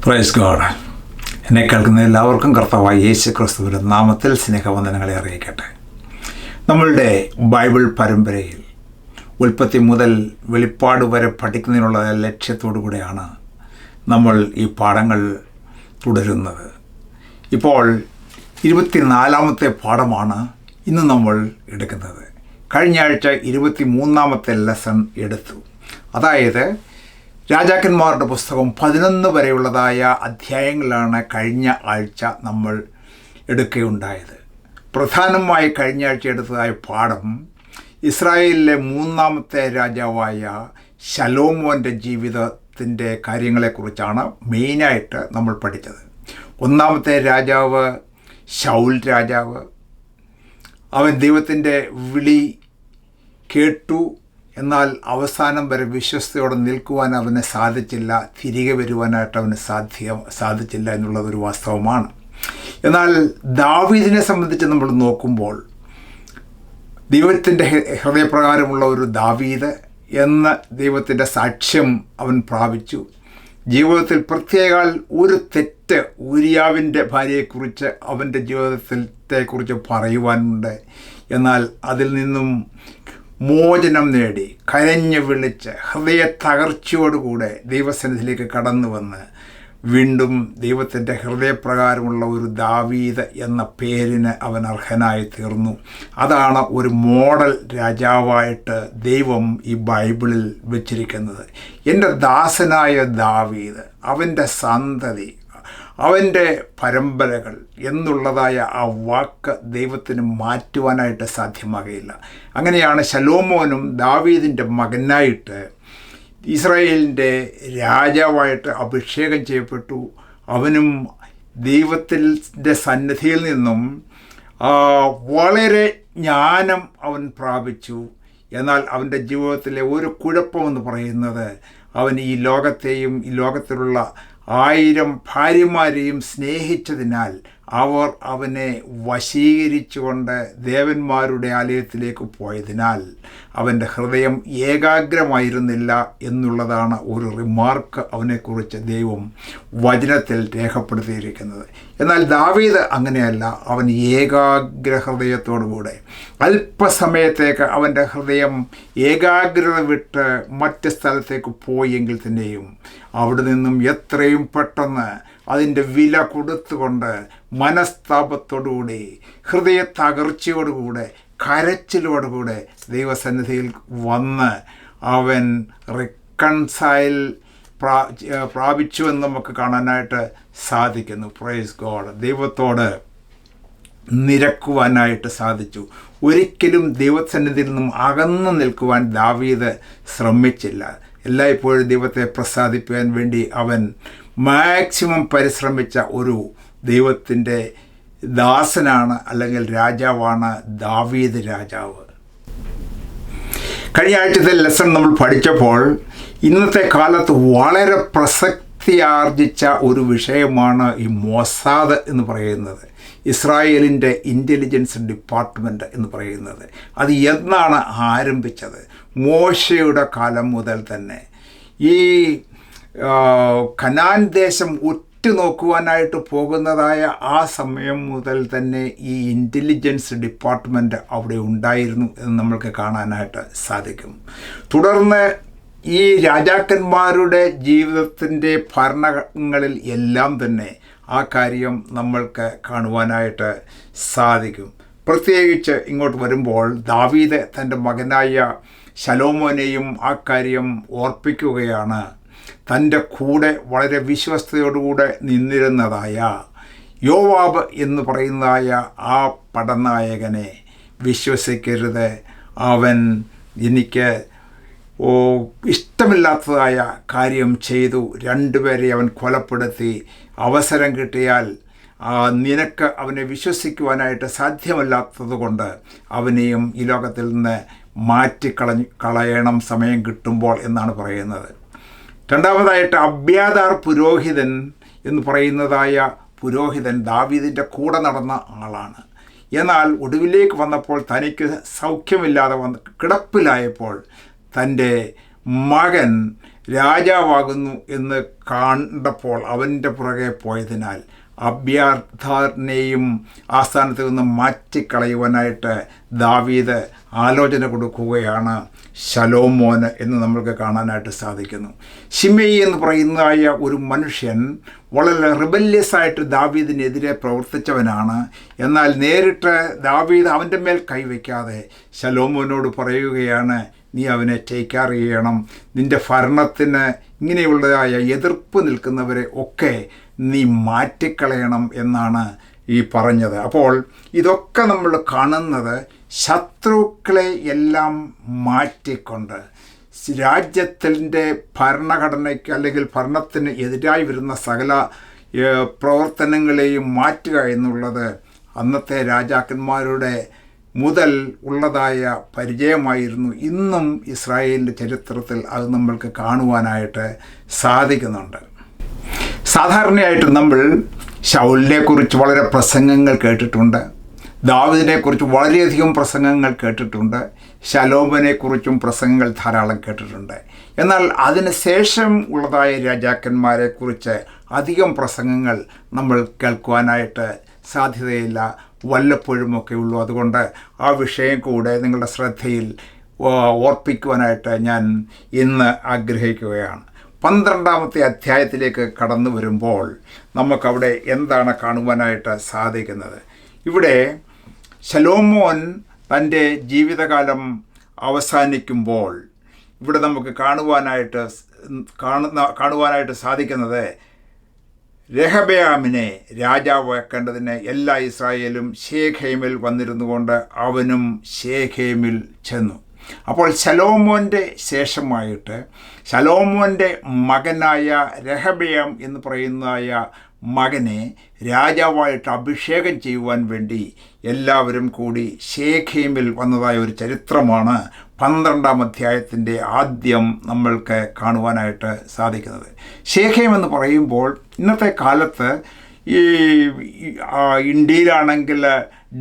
Praise God. എന്നെ കേൾക്കുന്ന എല്ലാവർക്കും കർത്താവായ യേശു ക്രിസ്തുവിൻ്റെ നാമത്തിൽ സ്നേഹവന്ദനങ്ങളെ അറിയിക്കട്ടെ. നമ്മളുടെ ബൈബിൾ പരമ്പരയിൽ ഉൽപ്പത്തി മുതൽ വെളിപ്പാട് വരെ പഠിക്കുന്നതിനുള്ള ലക്ഷ്യത്തോടു കൂടെയാണ് നമ്മൾ ഈ പാഠങ്ങൾ തുടരുന്നത്. ഇപ്പോൾ 24-ാമത്തെ പാഠമാണ് ഇന്ന് നമ്മൾ എടുക്കുന്നത്. കഴിഞ്ഞ ആഴ്ച 23-ാമത്തെ ലെസൺ എടുത്തു. അതായത് രാജാക്കന്മാരുടെ പുസ്തകം 11 വരെയുള്ളതായ അധ്യായങ്ങളാണ് കഴിഞ്ഞ ആഴ്ച നമ്മൾ എടുക്കുകയുണ്ടായത്. പ്രധാനമായി കഴിഞ്ഞ ആഴ്ച എടുത്തതായ പാഠം ഇസ്രായേലിലെ 3-ാമത്തെ രാജാവായ ശലോമോൻ്റെ ജീവിതത്തിൻ്റെ കാര്യങ്ങളെക്കുറിച്ചാണ് മെയിനായിട്ട് നമ്മൾ പഠിച്ചത്. 1-ാമത്തെ രാജാവ് ശൗൽ രാജാവ്. അവൻ ദൈവത്തിൻ്റെ വിളി കേട്ടു, എന്നാൽ അവസാനം വരെ വിശ്വസ്തയോടെ നിൽക്കുവാൻ അവന് സാധിച്ചില്ല, തിരികെ വരുവാനായിട്ട് അവന് സാധിച്ചില്ല എന്നുള്ളതൊരു വാസ്തവമാണ്. എന്നാൽ ദാവീദിനെ സംബന്ധിച്ച് നമ്മൾ നോക്കുമ്പോൾ ദൈവത്തിൻ്റെ ഹൃദയപ്രകാരമുള്ള ഒരു ദാവീദ് എന്ന ദൈവത്തിൻ്റെ സാക്ഷ്യം അവൻ പ്രാപിച്ചു. ജീവിതത്തിൽ പ്രത്യേകാൽ ഒരു തെറ്റ് ഊരിയാവിൻ്റെ ഭാര്യയെക്കുറിച്ച് അവൻ്റെ ജീവിതത്തെക്കുറിച്ച് പറയുവാനുണ്ട്. എന്നാൽ അതിൽ നിന്നും മോചനം നേടി കരഞ്ഞു വിളിച്ച് ഹൃദയ തകർച്ചയോടുകൂടെ ദൈവസന്നിധിയിലേക്ക് കടന്നു വന്ന് വീണ്ടും ദൈവത്തിൻ്റെ ഹൃദയപ്രകാരമുള്ള ഒരു ദാവീദ് എന്ന പേരിന് അവൻ അർഹനായി തീർന്നു. അതാണ് ഒരു മോഡൽ രാജാവായിട്ട് ദൈവം ഈ ബൈബിളിൽ വച്ചിരിക്കുന്നത്. എൻ്റെ ദാസനായ ദാവീദ്, അവൻ്റെ സന്തതി, അവൻ്റെ പരമ്പരകൾ എന്നുള്ളതായ ആ വാക്ക് ദൈവത്തിന് മാറ്റുവാനായിട്ട് സാധ്യമാകുകയില്ല. അങ്ങനെയാണ് ശലോമോനും ദാവീദിൻ്റെ മകനായിട്ട് ഇസ്രായേലിൻ്റെ രാജാവായിട്ട് അഭിഷേകം ചെയ്യപ്പെട്ടു. അവനും ദൈവത്തിൻ്റെ സന്നിധിയിൽ നിന്നും വളരെ ജ്ഞാനം അവൻ പ്രാപിച്ചു. എന്നാൽ അവൻ്റെ ജീവിതത്തിലെ ഒരു കുഴപ്പമെന്ന് പറയുന്നത് അവൻ ഈ ലോകത്തെയും ഈ ലോകത്തിലുള്ള 1000 ഭാര്യമാരെയും സ്നേഹിച്ചതിനാൽ അവർ അവനെ വശീകരിച്ചുകൊണ്ട് ദേവന്മാരുടെ ആലയത്തിലേക്ക് പോയതിനാൽ അവൻ്റെ ഹൃദയം ഏകാഗ്രമായിരുന്നില്ല എന്നുള്ളതാണ് ഒരു റിമാർക്ക് അവനെക്കുറിച്ച് ദൈവം വചനത്തിൽ രേഖപ്പെടുത്തിയിരിക്കുന്നത്. എന്നാൽ ദാവീദ് അങ്ങനെയല്ല. അവൻ ഏകാഗ്ര ഹൃദയത്തോടുകൂടെ അല്പസമയത്തേക്ക് അവൻ്റെ ഹൃദയം ഏകാഗ്രത വിട്ട് മറ്റ് സ്ഥലത്തേക്ക് പോയെങ്കിൽ തന്നെയും അവിടെ നിന്നും എത്രയും പെട്ടെന്ന് അതിൻ്റെ വില കൊടുത്തുകൊണ്ട് മനസ്താപത്തോടുകൂടി ഹൃദയ തകർച്ചയോടുകൂടെ കരച്ചിലോടുകൂടെ ദൈവസന്നിധിയിൽ വന്ന് അവൻ റിക്കൺസൈൽ പ്രാപിച്ചു എന്ന് നമുക്ക് കാണാനായിട്ട് സാധിക്കുന്നു. Praise God. ദൈവത്തോട് നിരക്കുവാനായിട്ട് സാധിച്ചു. ഒരിക്കലും ദൈവസന്നിധിയിൽ നിന്നും അകന്നു നിൽക്കുവാൻ ദാവീദ് ശ്രമിച്ചില്ല. എല്ലായ്പ്പോഴും ദൈവത്തെ പ്രസാദിപ്പിക്കാൻ വേണ്ടി അവൻ മാക്സിമം പരിശ്രമിച്ച ഒരു ദൈവത്തിൻ്റെ ദാസനാണ്, അല്ലെങ്കിൽ രാജാവാണ് ദാവീദ് രാജാവ്. കഴിഞ്ഞ ആഴ്ചത്തെ ലെസൺ നമ്മൾ പഠിച്ചപ്പോൾ ഇന്നത്തെ കാലത്ത് വളരെ പ്രസക്തിയാർജിച്ച ഒരു വിഷയമാണ് ഈ മൊസാദ് എന്ന് പറയുന്നത്, ഇസ്രായേലിൻ്റെ ഇൻ്റലിജൻസ് ഡിപ്പാർട്ട്മെൻറ്റ് എന്ന് പറയുന്നത്. അത് എന്നാണ് ആരംഭിച്ചത്? മോശയുടെ കാലം മുതൽ തന്നെ ഈ കനാൻ ദേശം ഉറ്റുനോക്കുവാനായിട്ട് പോകുന്നതായ ആ സമയം മുതൽ തന്നെ ഈ ഇൻ്റലിജൻസ് ഡിപ്പാർട്ട്മെൻറ്റ് അവിടെ ഉണ്ടായിരുന്നു എന്ന് നമ്മൾക്ക് കാണാനായിട്ട് സാധിക്കും. തുടർന്ന് ഈ രാജാക്കന്മാരുടെ ജീവിതത്തിൻ്റെ ഭരണങ്ങളിൽ എല്ലാം തന്നെ ആ കാര്യം നമ്മൾക്ക് കാണുവാനായിട്ട് സാധിക്കും. പ്രത്യേകിച്ച് ഇങ്ങോട്ട് വരുമ്പോൾ ദാവീദ് തൻ്റെ മകനായ ശലോമോനെയും ആ കാര്യം ഓർപ്പിക്കുകയാണ്. തൻ്റെ കൂടെ വളരെ വിശ്വസ്തയോടുകൂടെ നിന്നിരുന്നതായ യോവാബ് എന്ന് പറയുന്നതായ ആ പടനായകനെ വിശ്വസിക്കരുത്. അവൻ എനിക്ക് ഇഷ്ടമില്ലാത്തതായ കാര്യം ചെയ്തു. 2 പേരെ അവൻ കൊലപ്പെടുത്തി. അവസരം കിട്ടിയാൽ നിനക്ക് അവനെ വിശ്വസിക്കുവാനായിട്ട് സാധ്യമല്ലാത്തത് കൊണ്ട് അവനെയും ഈ ലോകത്തിൽ നിന്ന് മാറ്റിക്കളയണം സമയം കിട്ടുമ്പോൾ എന്നാണ് പറയുന്നത്. രണ്ടാമതായിട്ട് അബ്യാഥാർ പുരോഹിതൻ എന്ന് പറയുന്നതായ പുരോഹിതൻ ദാവീദിൻ്റെ കൂടെ നടന്ന ആളാണ്. എന്നാൽ ഒടുവിലേക്ക് വന്നപ്പോൾ തനിക്ക് സൗഖ്യമില്ലാതെ കിടപ്പിലായപ്പോൾ തൻ്റെ മകൻ രാജാവാകുന്നു എന്ന് കണ്ടപ്പോൾ അവൻ്റെ പുറകെ പോയതിനാൽ അബ്യാഥാറിനെയും ആ സ്ഥാനത്ത് നിന്ന് മാറ്റിക്കളയുവാനായിട്ട് ദാവീദ് ആലോചന കൊടുക്കുകയാണ് ശലോമോന് എന്ന് നമ്മൾക്ക് കാണാനായിട്ട് സാധിക്കുന്നു. ശിമെയി എന്ന് പറയുന്നതായ ഒരു മനുഷ്യൻ വളരെ റിബല്യസ് ആയിട്ട് ദാവീദിനെതിരെ പ്രവർത്തിച്ചവനാണ്. എന്നാൽ നേരിട്ട് ദാവീദ് അവൻ്റെ മേൽ കൈവയ്ക്കാതെ ശലോമോനോട് പറയുകയാണ്, നീ അവനെ ടേക്ക് കെയർ ചെയ്യണം, നിൻ്റെ ഭരണത്തിന് ഇങ്ങനെയുള്ളതായ എതിർപ്പ് നിൽക്കുന്നവരെ ഒക്കെ നീ മാറ്റിക്കളയണം എന്നാണ് ഈ പറഞ്ഞത്. അപ്പോൾ ഇതൊക്കെ നമ്മൾ കാണുന്നത് ശത്രുക്കളെ എല്ലാം മാറ്റിക്കൊണ്ട് രാജ്യത്തിൻ്റെ ഭരണഘടനയ്ക്ക് അല്ലെങ്കിൽ ഭരണത്തിന് എതിരായി വരുന്ന സകല പ്രവർത്തനങ്ങളെയും മാറ്റുക എന്നുള്ളത് അന്നത്തെ രാജാക്കന്മാരുടെ മുതൽ ഉള്ളതായ പരിചയമായിരുന്നു. ഇന്നും ഇസ്രായേലിൻ്റെ ചരിത്രത്തിൽ അത് നമ്മൾക്ക് കാണുവാനായിട്ട് സാധിക്കുന്നുണ്ട്. സാധാരണയായിട്ട് നമ്മൾ ശൗലിനെക്കുറിച്ച് വളരെ പ്രസംഗങ്ങൾ കേട്ടിട്ടുണ്ട്, ദാവീദിനെക്കുറിച്ച് വളരെയധികം പ്രസംഗങ്ങൾ കേട്ടിട്ടുണ്ട്, ശലോമോനെക്കുറിച്ചും പ്രസംഗങ്ങൾ ധാരാളം കേട്ടിട്ടുണ്ട്. എന്നാൽ അതിന് ശേഷം ഉള്ളതായ രാജാക്കന്മാരെക്കുറിച്ച് അധികം പ്രസംഗങ്ങൾ നമ്മൾ കേൾക്കുവാനായിട്ട് സാധ്യതയില്ല, വല്ലപ്പോഴുമൊക്കെ ഉള്ളൂ. അതുകൊണ്ട് ആ വിഷയം കൂടെ നിങ്ങളുടെ ശ്രദ്ധയിൽ ഓർപ്പിക്കുവാനായിട്ട് ഞാൻ ഇന്ന് ആഗ്രഹിക്കുകയാണ്. 12-ാമത്തെ അധ്യായത്തിലേക്ക് കടന്നു വരുമ്പോൾ നമുക്കവിടെ എന്താണ് കാണുവാനായിട്ട് സാധിക്കുന്നത്? ഇവിടെ ശലോമോൻ തൻ്റെ ജീവിതകാലം അവസാനിക്കുമ്പോൾ ഇവിടെ നമുക്ക് കാണുവാനായിട്ട് സാധിക്കുന്നത് രെഹബെയാമിനെ രാജാവാക്കേണ്ടതിന് എല്ലാ ഇസ്രായേലും ശേഖേമിൽ വന്നിരുന്നു കൊണ്ട് അവനും ശേഖേമിൽ ചെന്നു. അപ്പോൾ ശലോമോൻ്റെ ശേഷമായിട്ട് ശലോമോൻ്റെ മകനായ രെഹബെയാം എന്ന് പറയുന്നതായ മകനെ രാജാവായിട്ട് അഭിഷേകം ചെയ്യുവാൻ വേണ്ടി എല്ലാവരും കൂടി ശേഖേമിൽ വന്നതായ ഒരു ചരിത്രമാണ് 12-ാം അധ്യായത്തിൻ്റെ ആദ്യം നമ്മൾക്ക് കാണുവാനായിട്ട് സാധിക്കുന്നത്. ശേഖേം എന്ന് പറയുമ്പോൾ ഇന്നത്തെ കാലത്ത് ഈ ഇന്ത്യയിലാണെങ്കിൽ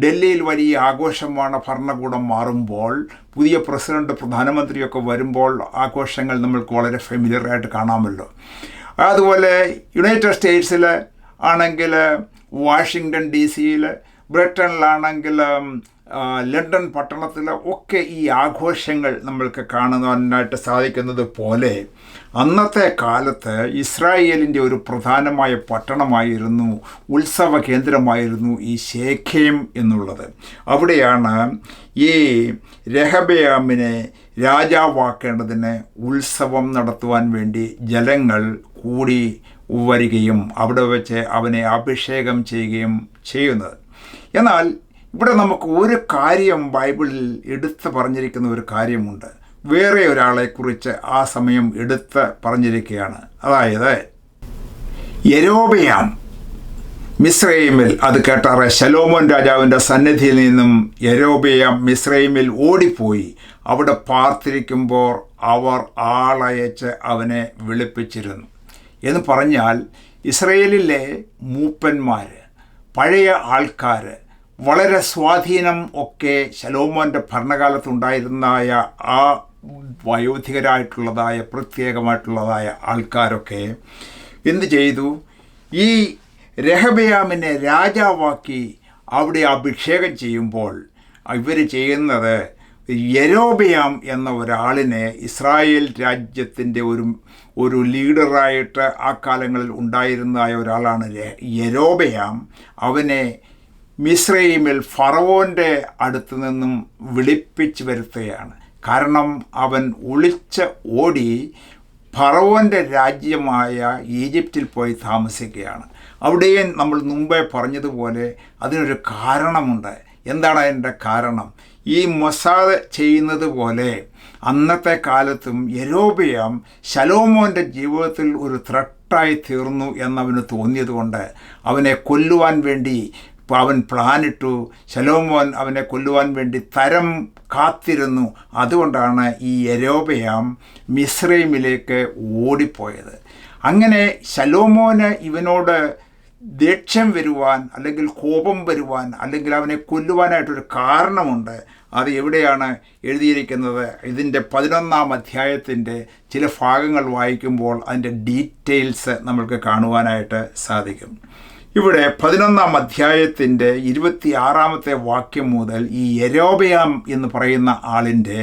ഡൽഹിയിൽ വലിയ ആഘോഷമാണ്. ഭരണകൂടം മാറുമ്പോൾ പുതിയ പ്രസിഡന്റ് പ്രധാനമന്ത്രിയൊക്കെ വരുമ്പോൾ ആഘോഷങ്ങൾ നമ്മൾക്ക് വളരെ ഫെമിലിയറായിട്ട് കാണാമല്ലോ. അതുപോലെ യുണൈറ്റഡ് സ്റ്റേറ്റ്സിൽ ആണെങ്കിൽ വാഷിങ്ടൺ DC-യിൽ, ബ്രിട്ടനിലാണെങ്കിൽ ലണ്ടൻ പട്ടണത്തിൽ ഒക്കെ ഈ ആഘോഷങ്ങൾ നമ്മൾക്ക് കാണുവാനായിട്ട് സാധിക്കുന്നത് പോലെ അന്നത്തെ കാലത്ത് ഇസ്രായേലിൻ്റെ ഒരു പ്രധാനമായ പട്ടണമായിരുന്നു, ഉത്സവ കേന്ദ്രമായിരുന്നു ഈ ശേഖേം എന്നുള്ളത്. അവിടെയാണ് ഈ രെഹബെയാമിനെ രാജാവാക്കേണ്ടതിന് ഉത്സവം നടത്തുവാൻ വേണ്ടി ജനങ്ങൾ കൂടി വരികയും അവിടെ വെച്ച് അവനെ അഭിഷേകം ചെയ്യുകയും ചെയ്യുന്നത്. എന്നാൽ ഇവിടെ നമുക്ക് ഒരു കാര്യം ബൈബിളിൽ എടുത്ത് പറഞ്ഞിരിക്കുന്ന ഒരു കാര്യമുണ്ട്. വേറെ ഒരാളെക്കുറിച്ച് ആ സമയം എടുത്ത് പറഞ്ഞിരിക്കുകയാണ്. അതായത് യൊരോബെയാം മിസ്രൈമിൽ, അത് കേട്ടാറ് ശലോമോൻ രാജാവിൻ്റെ സന്നിധിയിൽ നിന്നും യൊരോബെയാം മിസ്രൈമിൽ ഓടിപ്പോയി അവിടെ പാർത്തിരിക്കുമ്പോൾ അവർ ആളയച്ച് അവനെ വിളിപ്പിച്ചിരുന്നു എന്ന് പറഞ്ഞാൽ ഇസ്രയേലിലെ മൂപ്പന്മാർ, പഴയ ആൾക്കാർ, വളരെ സ്വാധീനം ഒക്കെ ശലോമോൻ്റെ ഭരണകാലത്തുണ്ടായിരുന്നതായ ആ വയോധികരായിട്ടുള്ളതായ പ്രത്യേകമായിട്ടുള്ളതായ ആൾക്കാരൊക്കെ എന്ത് ചെയ്തു? ഈ രെഹബെയാമിനെ രാജാവാക്കി അവിടെ അഭിഷേകം ചെയ്യുമ്പോൾ ഇവർ ചെയ്യുന്നത് യൊരോബെയാം എന്ന ഒരാളിനെ ഇസ്രായേൽ രാജ്യത്തിൻ്റെ ഒരു ലീഡറായിട്ട് ആ കാലങ്ങളിൽ ഉണ്ടായിരുന്നതായ ഒരാളാണ് യൊരോബെയാം. അവനെ മിസ്രൈമിൽ ഫറവോൻ്റെ അടുത്ത് നിന്നും വിളിപ്പിച്ച് വരുത്തുകയാണ്. കാരണം അവൻ ഒളിച്ച് ഓടി ഫറവോൻ്റെ രാജ്യമായ ഈജിപ്തിൽ പോയി താമസിക്കുകയാണ്. അവിടെയും നമ്മൾ മുമ്പേ പറഞ്ഞതുപോലെ അതിനൊരു കാരണമുണ്ട്. എന്താണ് അതിൻ്റെ കാരണം? ഈ മൊസാദ് ചെയ്യുന്നത് പോലെ അന്നത്തെ കാലത്തും യൊരോബെയാം ശലോമോൻ്റെ ജീവിതത്തിൽ ഒരു ത്രട്ടായി തീർന്നു എന്നവന് തോന്നിയതുകൊണ്ട് അവനെ കൊല്ലുവാൻ വേണ്ടി അവൻ പ്ലാനിട്ടു. ശലോമോൻ അവനെ കൊല്ലുവാൻ വേണ്ടി തരം കാത്തിരുന്നു. അതുകൊണ്ടാണ് ഈ യൊരോബെയാം മിസ്രൈമിലേക്ക് ഓടിപ്പോയത്. അങ്ങനെ ശലോമോന് ഇവനോട് ദേഷ്യം വരുവാൻ, അല്ലെങ്കിൽ കോപം വരുവാൻ, അല്ലെങ്കിൽ അവനെ കൊല്ലുവാനായിട്ടൊരു കാരണമുണ്ട്. അത് എവിടെയാണ് എഴുതിയിരിക്കുന്നത്? ഇതിൻ്റെ 11-ാം അധ്യായത്തിൻ്റെ ചില ഭാഗങ്ങൾ വായിക്കുമ്പോൾ അതിൻ്റെ ഡീറ്റെയിൽസ് നമ്മൾക്ക് കാണുവാനായിട്ട് സാധിക്കും. ഇവിടെ 11-ാം അധ്യായത്തിൻ്റെ 26-ാമത്തെ വാക്യം മുതൽ ഈ യൊരോബെയാം എന്ന് പറയുന്ന ആളിൻ്റെ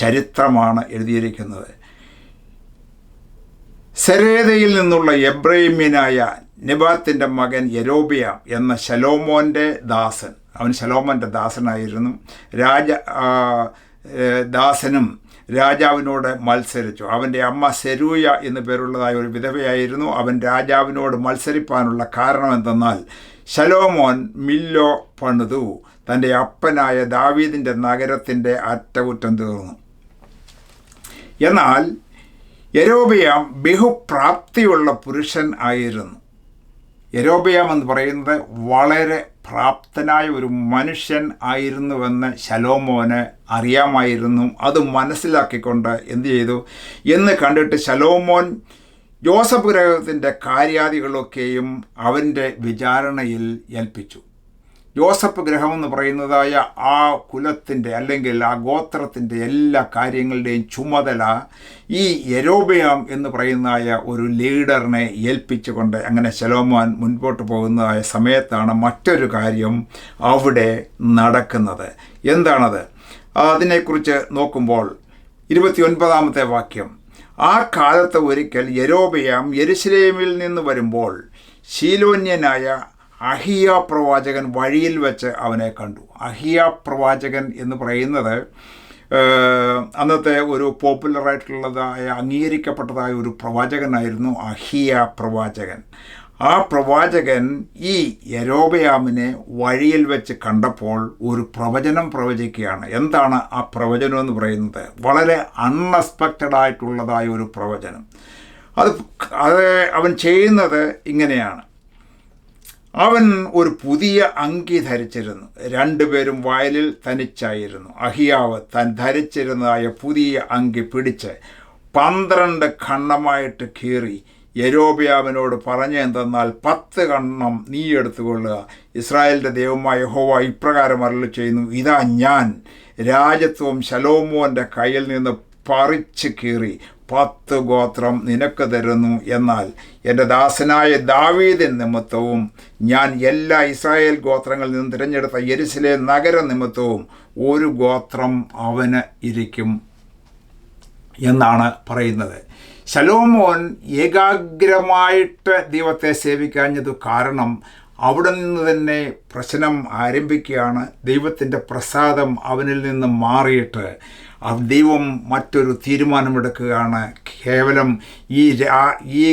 ചരിത്രമാണ് എഴുതിയിരിക്കുന്നത്. സെരേദയിൽ നിന്നുള്ള എബ്രഹീമ്യനായ നെബാത്തിൻ്റെ മകൻ യൊരോബെയാം എന്ന ശലോമോൻ്റെ ദാസൻ, അവൻ ശലോമോൻ്റെ ദാസനായിരുന്നു. ദാസനും രാജാവിനോട് മത്സരിച്ചു. അവൻ്റെ അമ്മ സെരൂയ എന്നു പേരുള്ളതായ ഒരു വിധവയായിരുന്നു. അവൻ രാജാവിനോട് മത്സരിപ്പാനുള്ള കാരണം എന്തെന്നാൽ ശലോമോൻ മില്ലോ പണിതു തൻ്റെ അപ്പനായ ദാവീദിൻ്റെ നഗരത്തിൻ്റെ അറ്റകുറ്റം തീർന്നു. എന്നാൽ യൊരോബെയാം ബഹുപ്രാപ്തിയുള്ള പുരുഷൻ ആയിരുന്നു. യൊരോബെയാം എന്ന് പറയുന്നത് വളരെ പ്രാപ്തനായ ഒരു മനുഷ്യൻ ആയിരുന്നുവെന്ന് ശലോമോന് അറിയാമായിരുന്നു. അത് മനസ്സിലാക്കിക്കൊണ്ട് എന്തു ചെയ്തു എന്ന് കണ്ടിട്ട് ശലോമോൻ യോസഫ് ഗൃഹത്തിൻ്റെ കാര്യാദികളൊക്കെയും അവൻ്റെ വിചാരണയിൽ ഏൽപ്പിച്ചു. യോസഫ് ഗൃഹം എന്ന് പറയുന്നതായ ആ കുലത്തിൻ്റെ അല്ലെങ്കിൽ ആ ഗോത്രത്തിൻ്റെ എല്ലാ കാര്യങ്ങളുടെയും ചുമതല ഈ യൊരോബെയാം എന്ന് പറയുന്നതായ ഒരു ലീഡറിനെ ഏൽപ്പിച്ചുകൊണ്ട് അങ്ങനെ ശലോമോൻ മുൻപോട്ട് പോകുന്നതായ സമയത്താണ് മറ്റൊരു കാര്യം അവിടെ നടക്കുന്നത്. എന്താണത്? അതിനെക്കുറിച്ച് നോക്കുമ്പോൾ 29-ാമത്തെ വാക്യം, ആ കാലത്ത് ഒരിക്കൽ യൊരോബെയാം യെരൂശലേമിൽ നിന്ന് വരുമ്പോൾ ശീലോന്യനായ അഹിയ പ്രവാചകൻ വഴിയിൽ വെച്ച് അവനെ കണ്ടു. അഹിയ പ്രവാചകൻ എന്ന് പറയുന്നത് അന്നത്തെ ഒരു പോപ്പുലറായിട്ടുള്ളതായ അംഗീകരിക്കപ്പെട്ടതായ ഒരു പ്രവാചകനായിരുന്നു അഹിയ പ്രവാചകൻ. ആ പ്രവാചകൻ ഈ യൊരോബെയാമിനെ വഴിയിൽ വെച്ച് കണ്ടപ്പോൾ ഒരു പ്രവചനം പ്രവചിക്കുകയാണ്. എന്താണ് ആ പ്രവചനം എന്ന് പറയുന്നത്? വളരെ അൺഎക്സ്പെക്റ്റഡ് ആയിട്ടുള്ളതായ ഒരു പ്രവചനം. അത് അവൻ ചെയ്യുന്നത് ഇങ്ങനെയാണ്. അവൻ ഒരു പുതിയ അങ്കി ധരിച്ചിരുന്നു. രണ്ടുപേരും വയലിൽ തനിച്ചായിരുന്നു. അഹിയാവ് താൻ ധരിച്ചിരുന്നതായ പുതിയ അങ്കി പിടിച്ച് 12 ഖണ്ഡമായിട്ട് കീറി യൊരോബെയാമിനോട് പറഞ്ഞെന്തെന്നാൽ 10 ഖണ്ഡം നീ എടുത്തുകൊള്ളുക. ഇസ്രായേലിൻ്റെ ദൈവമായ യഹോവ ഇപ്രകാരം അരുളി ചെയ്യുന്നു, ഇതാ ഞാൻ രാജത്വം ശലോമോൻ്റെ കയ്യിൽ നിന്ന് പറിച്ച് കീറി 10 ഗോത്രം നിനക്ക് തരുന്നു. എന്നാൽ എൻ്റെ ദാസനായ ദാവീദിൻ നിമിത്തവും ഞാൻ എല്ലാ ഇസ്രായേൽ ഗോത്രങ്ങളിൽ നിന്നും തിരഞ്ഞെടുത്ത യെരൂശലേം നഗര നിമിത്തവും 1 ഗോത്രം അവന് ഇരിക്കും എന്നാണ് പറയുന്നത്. ശലോമോൻ ഏകാഗ്രമായിട്ട് ദൈവത്തെ സേവിക്കാഞ്ഞത് കാരണം അവിടെ നിന്ന് തന്നെ പ്രശ്നം ആരംഭിക്കുകയാണ്. ദൈവത്തിൻ്റെ പ്രസാദം അവനിൽ നിന്ന് മാറിയിട്ട് ദൈവം മറ്റൊരു തീരുമാനമെടുക്കുകയാണ്. കേവലം ഈ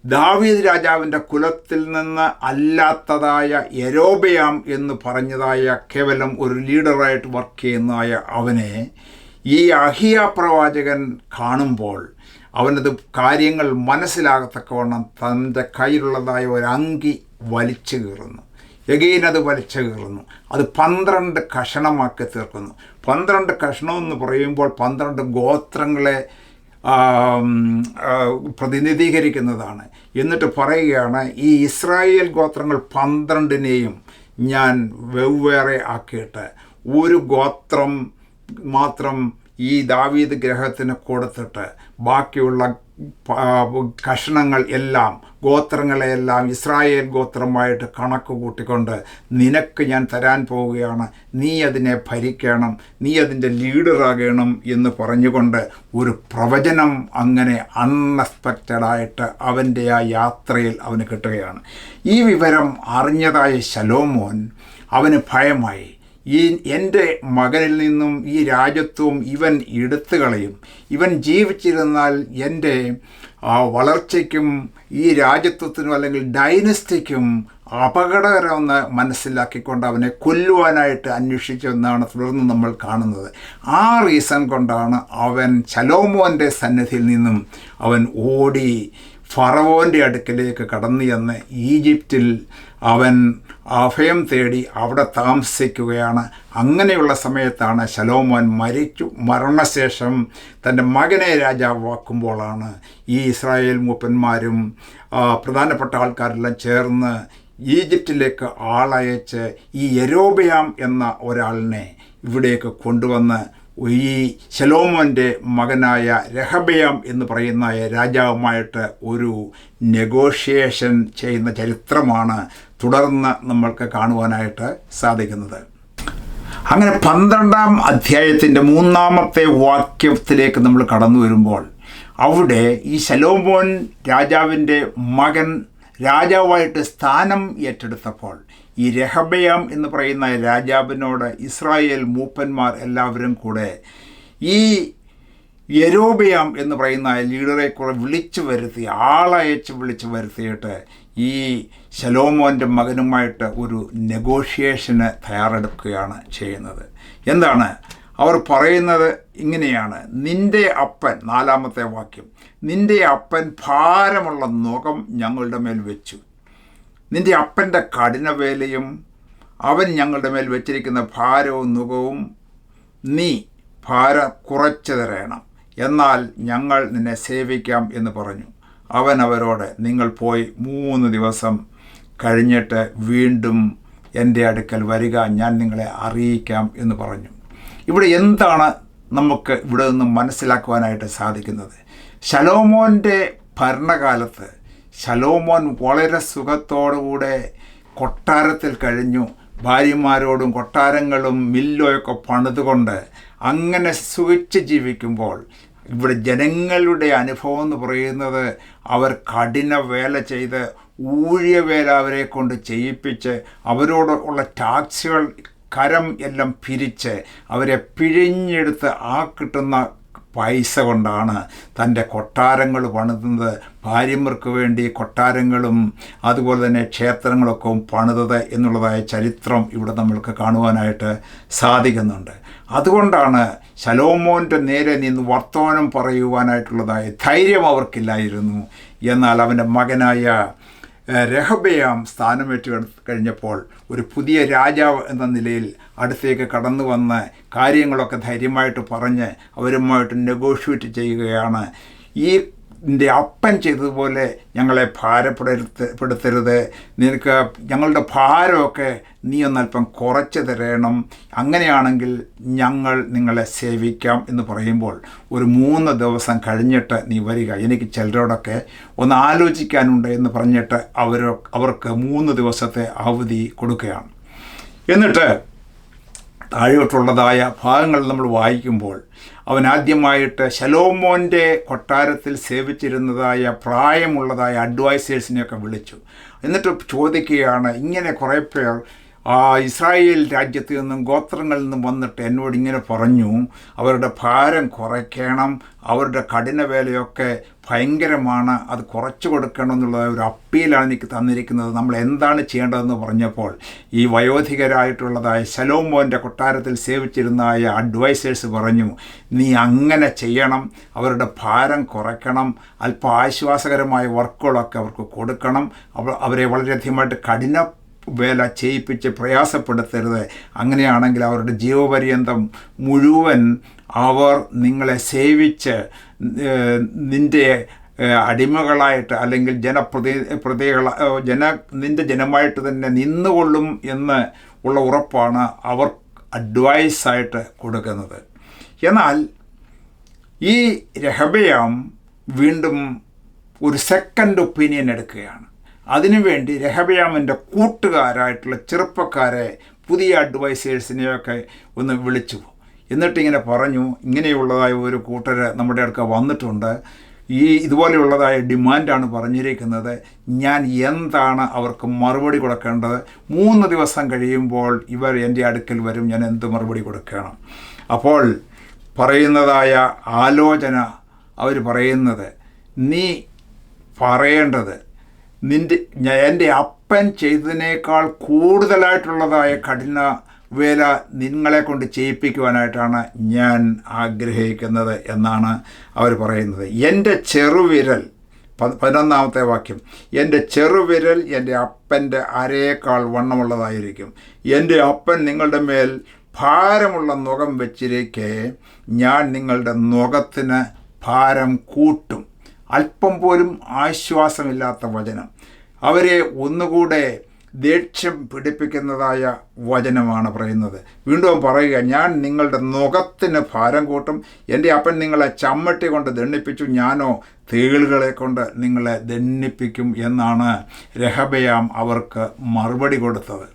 ദാവീദ് രാജാവിൻ്റെ കുലത്തിൽ നിന്ന് അല്ലാത്തതായ യൊരോബെയാം എന്ന് പറഞ്ഞതായ കേവലം ഒരു ലീഡറായിട്ട് വർക്ക് ചെയ്യുന്നതായ അവനെ ഈ അഹിയ പ്രവാചകൻ കാണുമ്പോൾ അവനത് കാര്യങ്ങൾ മനസ്സിലാകത്തക്കവണ്ണം തൻ്റെ കയ്യിലുള്ളതായ ഒരു അങ്കി വലിച്ചു കീറുന്നു. എഗെയിൻ അത് വലിച്ചു കീറുന്നു. അത് 12 കഷണമാക്കി തീർക്കുന്നു. 12 കഷണം എന്ന് പറയുമ്പോൾ 12 ഗോത്രങ്ങളെ പ്രതിനിധീകരിക്കുന്നതാണ്. എന്നിട്ട് പറയുകയാണ്, ഈ ഇസ്രായേൽ ഗോത്രങ്ങൾ 12നെയും ഞാൻ വെവ്വേറെ ആക്കിയിട്ട് 1 ഗോത്രം മാത്രം ഈ ദാവീദ് ഗ്രഹത്തിന് കൊടുത്തിട്ട് ബാക്കിയുള്ള കഷണങ്ങൾ എല്ലാം ഗോത്രങ്ങളെയെല്ലാം ഇസ്രായേൽ ഗോത്രമായിട്ട് കണക്ക് കൂട്ടിക്കൊണ്ട് നിനക്ക് ഞാൻ തരാൻ പോവുകയാണ്, നീ അതിനെ ഭരിക്കണം, നീ അതിൻ്റെ ലീഡറാകണം എന്ന് പറഞ്ഞുകൊണ്ട് ഒരു പ്രവചനം അങ്ങനെ അൺഎക്സ്പെക്റ്റഡായിട്ട് അവൻ്റെ ആ യാത്രയിൽ അവന് കിട്ടുകയാണ്. ഈ വിവരം അറിഞ്ഞതായ ശലോമോൻ അവന് ഭയമായി. എൻ്റെ മകനിൽ നിന്നും ഈ രാജ്യത്വം ഇവൻ എടുത്തു കളയും. ഇവൻ ജീവിച്ചിരുന്നാൽ എൻ്റെ വളർച്ചയ്ക്കും ഈ രാജ്യത്വത്തിനും അല്ലെങ്കിൽ ഡൈനസ്റ്റിക്കും അപകടകരമെന്ന് മനസ്സിലാക്കിക്കൊണ്ട് അവനെ കൊല്ലുവാനായിട്ട് അന്വേഷിച്ചെന്നാണ് തുടർന്ന് നമ്മൾ കാണുന്നത്. ആ റീസൺ കൊണ്ടാണ് അവൻ ശലോമോൻ്റെ സന്നിധിയിൽ നിന്നും അവൻ ഓടി ഫറവോൻ്റെ അടുക്കലേക്ക് കടന്നു ചെന്ന് ഈജിപ്തിൽ അവൻ അഭയം തേടി അവിടെ താമസിക്കുകയാണ്. അങ്ങനെയുള്ള സമയത്താണ് ശലോമോൻ മരണശേഷം തൻ്റെ മകനെ രാജാവാക്കുമ്പോഴാണ് ഈ ഇസ്രായേൽ മൂപ്പന്മാരും പ്രധാനപ്പെട്ട ആൾക്കാരെല്ലാം ചേർന്ന് ഈജിപ്തിലേക്ക് ആളയച്ച് ഈ യെരോബെയാം എന്ന ഒരാളിനെ ഇവിടേക്ക് കൊണ്ടുവന്ന് ഈ ശലോമോൻ്റെ മകനായ രഹബെയാം എന്ന് പറയുന്ന രാജാവുമായിട്ട് ഒരു നെഗോഷിയേഷൻ ചെയ്യുന്ന ചരിത്രമാണ് തുടർന്ന് നമ്മൾക്ക് കാണുവാനായിട്ട് സാധിക്കുന്നത്. അങ്ങനെ 12-ാം അധ്യായത്തിൻ്റെ 3-ാമത്തെ വാക്യത്തിലേക്ക് നമ്മൾ കടന്നു വരുമ്പോൾ അവിടെ ഈ ശലോമോൻ രാജാവിൻ്റെ മകൻ രാജാവായിട്ട് സ്ഥാനം ഏറ്റെടുത്തപ്പോൾ ഈ രഹബെയാം എന്ന് പറയുന്ന രാജാവിനോട് ഇസ്രായേൽ മൂപ്പന്മാർ എല്ലാവരും കൂടെ ഈ യെരോബെയാം എന്ന് പറയുന്ന ലീഡറെ കൂടെ ആളയച്ച് വിളിച്ചു വരുത്തിയിട്ട് ഈ ശലോമോൻ്റെ മകനുമായിട്ട് ഒരു നെഗോഷിയേഷന് തയ്യാറെടുക്കുകയാണ് ചെയ്യുന്നത്. എന്താണ് അവർ പറയുന്നത്? ഇങ്ങനെയാണ്: നിൻ്റെ അപ്പൻ, 4-ാമത്തെ വാക്യം, നിൻ്റെ അപ്പൻ ഭാരമുള്ള നുകം ഞങ്ങളുടെ മേൽ വെച്ചു. നിൻ്റെ അപ്പൻ്റെ കഠിനവേലയും അവൻ ഞങ്ങളുടെ മേൽ വെച്ചിരിക്കുന്ന ഭാരവും നുകവും നീ ഭാരം കുറച്ചു തരണം, എന്നാൽ ഞങ്ങൾ നിന്നെ സേവിക്കാം എന്ന് പറഞ്ഞു. അവൻ അവരോട്, നിങ്ങൾ പോയി 3 ദിവസം കഴിഞ്ഞിട്ട് വീണ്ടും എൻ്റെ അടുക്കൽ വരിക, ഞാൻ നിങ്ങളെ അറിയിക്കാം എന്ന് പറഞ്ഞു. ഇവിടെ എന്താണ് നമുക്ക് ഇവിടെ നിന്ന് മനസ്സിലാക്കുവാനായിട്ട് സാധിക്കുന്നത്? ശലോമോൻ്റെ ഭരണകാലത്ത് ശലോമോൻ വളരെ സുഖത്തോടുകൂടെ കൊട്ടാരത്തിൽ കഴിഞ്ഞു. ഭാര്യമാരോടും കൊട്ടാരങ്ങളും മില്ലുമൊക്കെ പണിതുകൊണ്ട് അങ്ങനെ സുഖിച്ച് ജീവിക്കുമ്പോൾ ഇവിടെ ജനങ്ങളുടെ അനുഭവം എന്ന് പറയുന്നത് അവർ കഠിന വേല ചെയ്ത് ഊഴിയവേല അവരെ കൊണ്ട് ചെയ്യിപ്പിച്ച് അവരോട് ഉള്ള ടാക്സുകൾ കരം എല്ലാം പിരിച്ച് അവരെ പിഴിഞ്ഞെടുത്ത് ആ കിട്ടുന്ന പൈസ കൊണ്ടാണ് തൻ്റെ കൊട്ടാരങ്ങൾ പണിതുന്നത്. ഭാര്യമാർക്ക് വേണ്ടി കൊട്ടാരങ്ങളും അതുപോലെ തന്നെ ക്ഷേത്രങ്ങളൊക്കെ പണിതത് എന്നുള്ളതായ ചരിത്രം ഇവിടെ നമ്മൾക്ക് കാണുവാനായിട്ട് സാധിക്കുന്നുണ്ട്. അതുകൊണ്ടാണ് ശലോമോൻ്റെ നേരെ നിന്ന് വർത്തമാനം പറയുവാനായിട്ടുള്ളതായ ധൈര്യം അവർക്കില്ലായിരുന്നു. എന്നാൽ അവൻ്റെ മകനായ രഹബെയാം സ്ഥാനമേറ്റ് കഴിഞ്ഞപ്പോൾ ഒരു പുതിയ രാജാവ് എന്ന നിലയിൽ അടുത്തേക്ക് കടന്നു വന്ന് കാര്യങ്ങളൊക്കെ ധൈര്യമായിട്ട് പറഞ്ഞ് അവരുമായിട്ട് നെഗോഷിയേറ്റ് ചെയ്യുകയാണ്. നിൻ്റെ അപ്പൻ ചെയ്തതുപോലെ ഞങ്ങളെ ഭാരപ്പെടുത്തരുത്, നിനക്ക് ഞങ്ങളുടെ ഭാരമൊക്കെ നീ ഒന്നല്പം കുറച്ച് തരണം, അങ്ങനെയാണെങ്കിൽ ഞങ്ങൾ നിങ്ങളെ സേവിക്കാം എന്ന് പറയുമ്പോൾ ഒരു 3 ദിവസം കഴിഞ്ഞിട്ട് നീ വരിക, എനിക്ക് ചിലരോടൊക്കെ ഒന്ന് ആലോചിക്കാനുണ്ട് എന്ന് പറഞ്ഞിട്ട് അവർക്ക് 3 ദിവസത്തെ അവധി കൊടുക്കുകയാണ്. എന്നിട്ട് താഴോട്ടുള്ളതായ ഭാഗങ്ങൾ നമ്മൾ വായിക്കുമ്പോൾ അവൻ ആദ്യമായിട്ട് ശലോമോൻ്റെ കൊട്ടാരത്തിൽ സേവിച്ചിരുന്നതായ പ്രായമുള്ളതായ അഡ്വൈസേഴ്സിനെയൊക്കെ വിളിച്ചു. എന്നിട്ട് ചോദിക്കുകയാണ്, ഇങ്ങനെ കുറേ പേർ ഇസ്രായേൽ രാജ്യത്ത് നിന്നും ഗോത്രങ്ങളിൽ നിന്നും വന്നിട്ട് എന്നോട് ഇങ്ങനെ പറഞ്ഞു, അവരുടെ ഭാരം കുറയ്ക്കണം, അവരുടെ കഠിനവേലയൊക്കെ ഭയങ്കരമാണ്, അത് കുറച്ച് കൊടുക്കണം എന്നുള്ള ഒരു അപ്പീലാണ് എനിക്ക് തന്നിരിക്കുന്നത്, നമ്മൾ എന്താണ് ചെയ്യേണ്ടതെന്ന് പറഞ്ഞപ്പോൾ ഈ വയോധികരായിട്ടുള്ളതായ ശലോമോൻ്റെ കൊട്ടാരത്തിൽ സേവിച്ചിരുന്നതായ അഡ്വൈസേഴ്സ് പറഞ്ഞു, നീ അങ്ങനെ ചെയ്യണം, അവരുടെ ഭാരം കുറയ്ക്കണം, അല്പം ആശ്വാസകരമായ വർക്കുകളൊക്കെ അവർക്ക് കൊടുക്കണം, അവരെ വളരെയധികമായിട്ട് വേല ചെയ്യിപ്പിച്ച് പ്രയാസപ്പെടുത്തരുത്, അങ്ങനെയാണെങ്കിൽ അവരുടെ ജീവപര്യന്തം മുഴുവൻ അവർ നിങ്ങളെ സേവിച്ച് നിൻ്റെ അടിമകളായിട്ട് അല്ലെങ്കിൽ നിൻ്റെ ജനമായിട്ട് തന്നെ നിന്നുകൊള്ളും എന്ന് ഉള്ള ഉറപ്പാണ് അവർ അഡ്വൈസായിട്ട് കൊടുക്കുന്നത്. എന്നാൽ ഈ രഹബെയാം വീണ്ടും ഒരു സെക്കൻഡ് ഒപ്പീനിയൻ എടുക്കുകയാണ്. അതിനുവേണ്ടി രഹബെയാമിൻ്റെ കൂട്ടുകാരായിട്ടുള്ള ചെറുപ്പക്കാരെ, പുതിയ അഡ്വൈസേഴ്സിനെയൊക്കെ ഒന്ന് വിളിച്ചു. എന്നിട്ടിങ്ങനെ പറഞ്ഞു, ഇങ്ങനെയുള്ളതായ ഒരു കൂട്ടർ നമ്മുടെ അടുക്ക വന്നിട്ടുണ്ട്, ഇതുപോലെയുള്ളതായ ഡിമാൻഡാണ് പറഞ്ഞിരിക്കുന്നത്, ഞാൻ എന്താണ് അവർക്ക് മറുപടി കൊടുക്കേണ്ടത്? 3 ദിവസം കഴിയുമ്പോൾ ഇവർ എൻ്റെ അടുക്കൽ വരും, ഞാൻ എന്ത് മറുപടി കൊടുക്കണം? അപ്പോൾ പറയുന്നതായ ആലോചന അവർ പറയുന്നത്, നീ പറയേണ്ടത് എൻ്റെ അപ്പൻ ചെയ്തതിനേക്കാൾ കൂടുതലായിട്ടുള്ളതായ കഠിന വേല നിങ്ങളെ കൊണ്ട് ചെയ്യിപ്പിക്കുവാനായിട്ടാണ് ഞാൻ ആഗ്രഹിക്കുന്നത് എന്നാണ് അവർ പറയുന്നത്. എൻ്റെ ചെറുവിരൽ, 11-ാമത്തെ വാക്യം, എൻ്റെ ചെറുവിരൽ എൻ്റെ അപ്പൻ്റെ അരയേക്കാൾ വണ്ണമുള്ളതായിരിക്കും. എൻ്റെ അപ്പൻ നിങ്ങളുടെ മേൽ ഭാരമുള്ള നുകം വെച്ചിരിക്കെ ഞാൻ നിങ്ങളുടെ നുകത്തിന് ഭാരം കൂട്ടും. അല്പം പോലും ആശ്വാസമില്ലാത്ത വചനം. അവരെ ഒന്നുകൂടെ ദേഷ്യം പിടിപ്പിക്കുന്നതായ വചനമാണ് പറയുന്നത്. വീണ്ടും പറയുക, ഞാൻ നിങ്ങളുടെ നുകത്തിന് ഭാരം കൂട്ടും, എൻ്റെ അപ്പൻ നിങ്ങളെ ചമ്മട്ടി കൊണ്ട് ദണ്ഡിപ്പിച്ചു, ഞാനോ തേളുകളെ കൊണ്ട് നിങ്ങളെ ദണ്ഡിപ്പിക്കും എന്നാണ് രെഹബെയാം അവർക്ക് മറുപടി കൊടുത്തത്.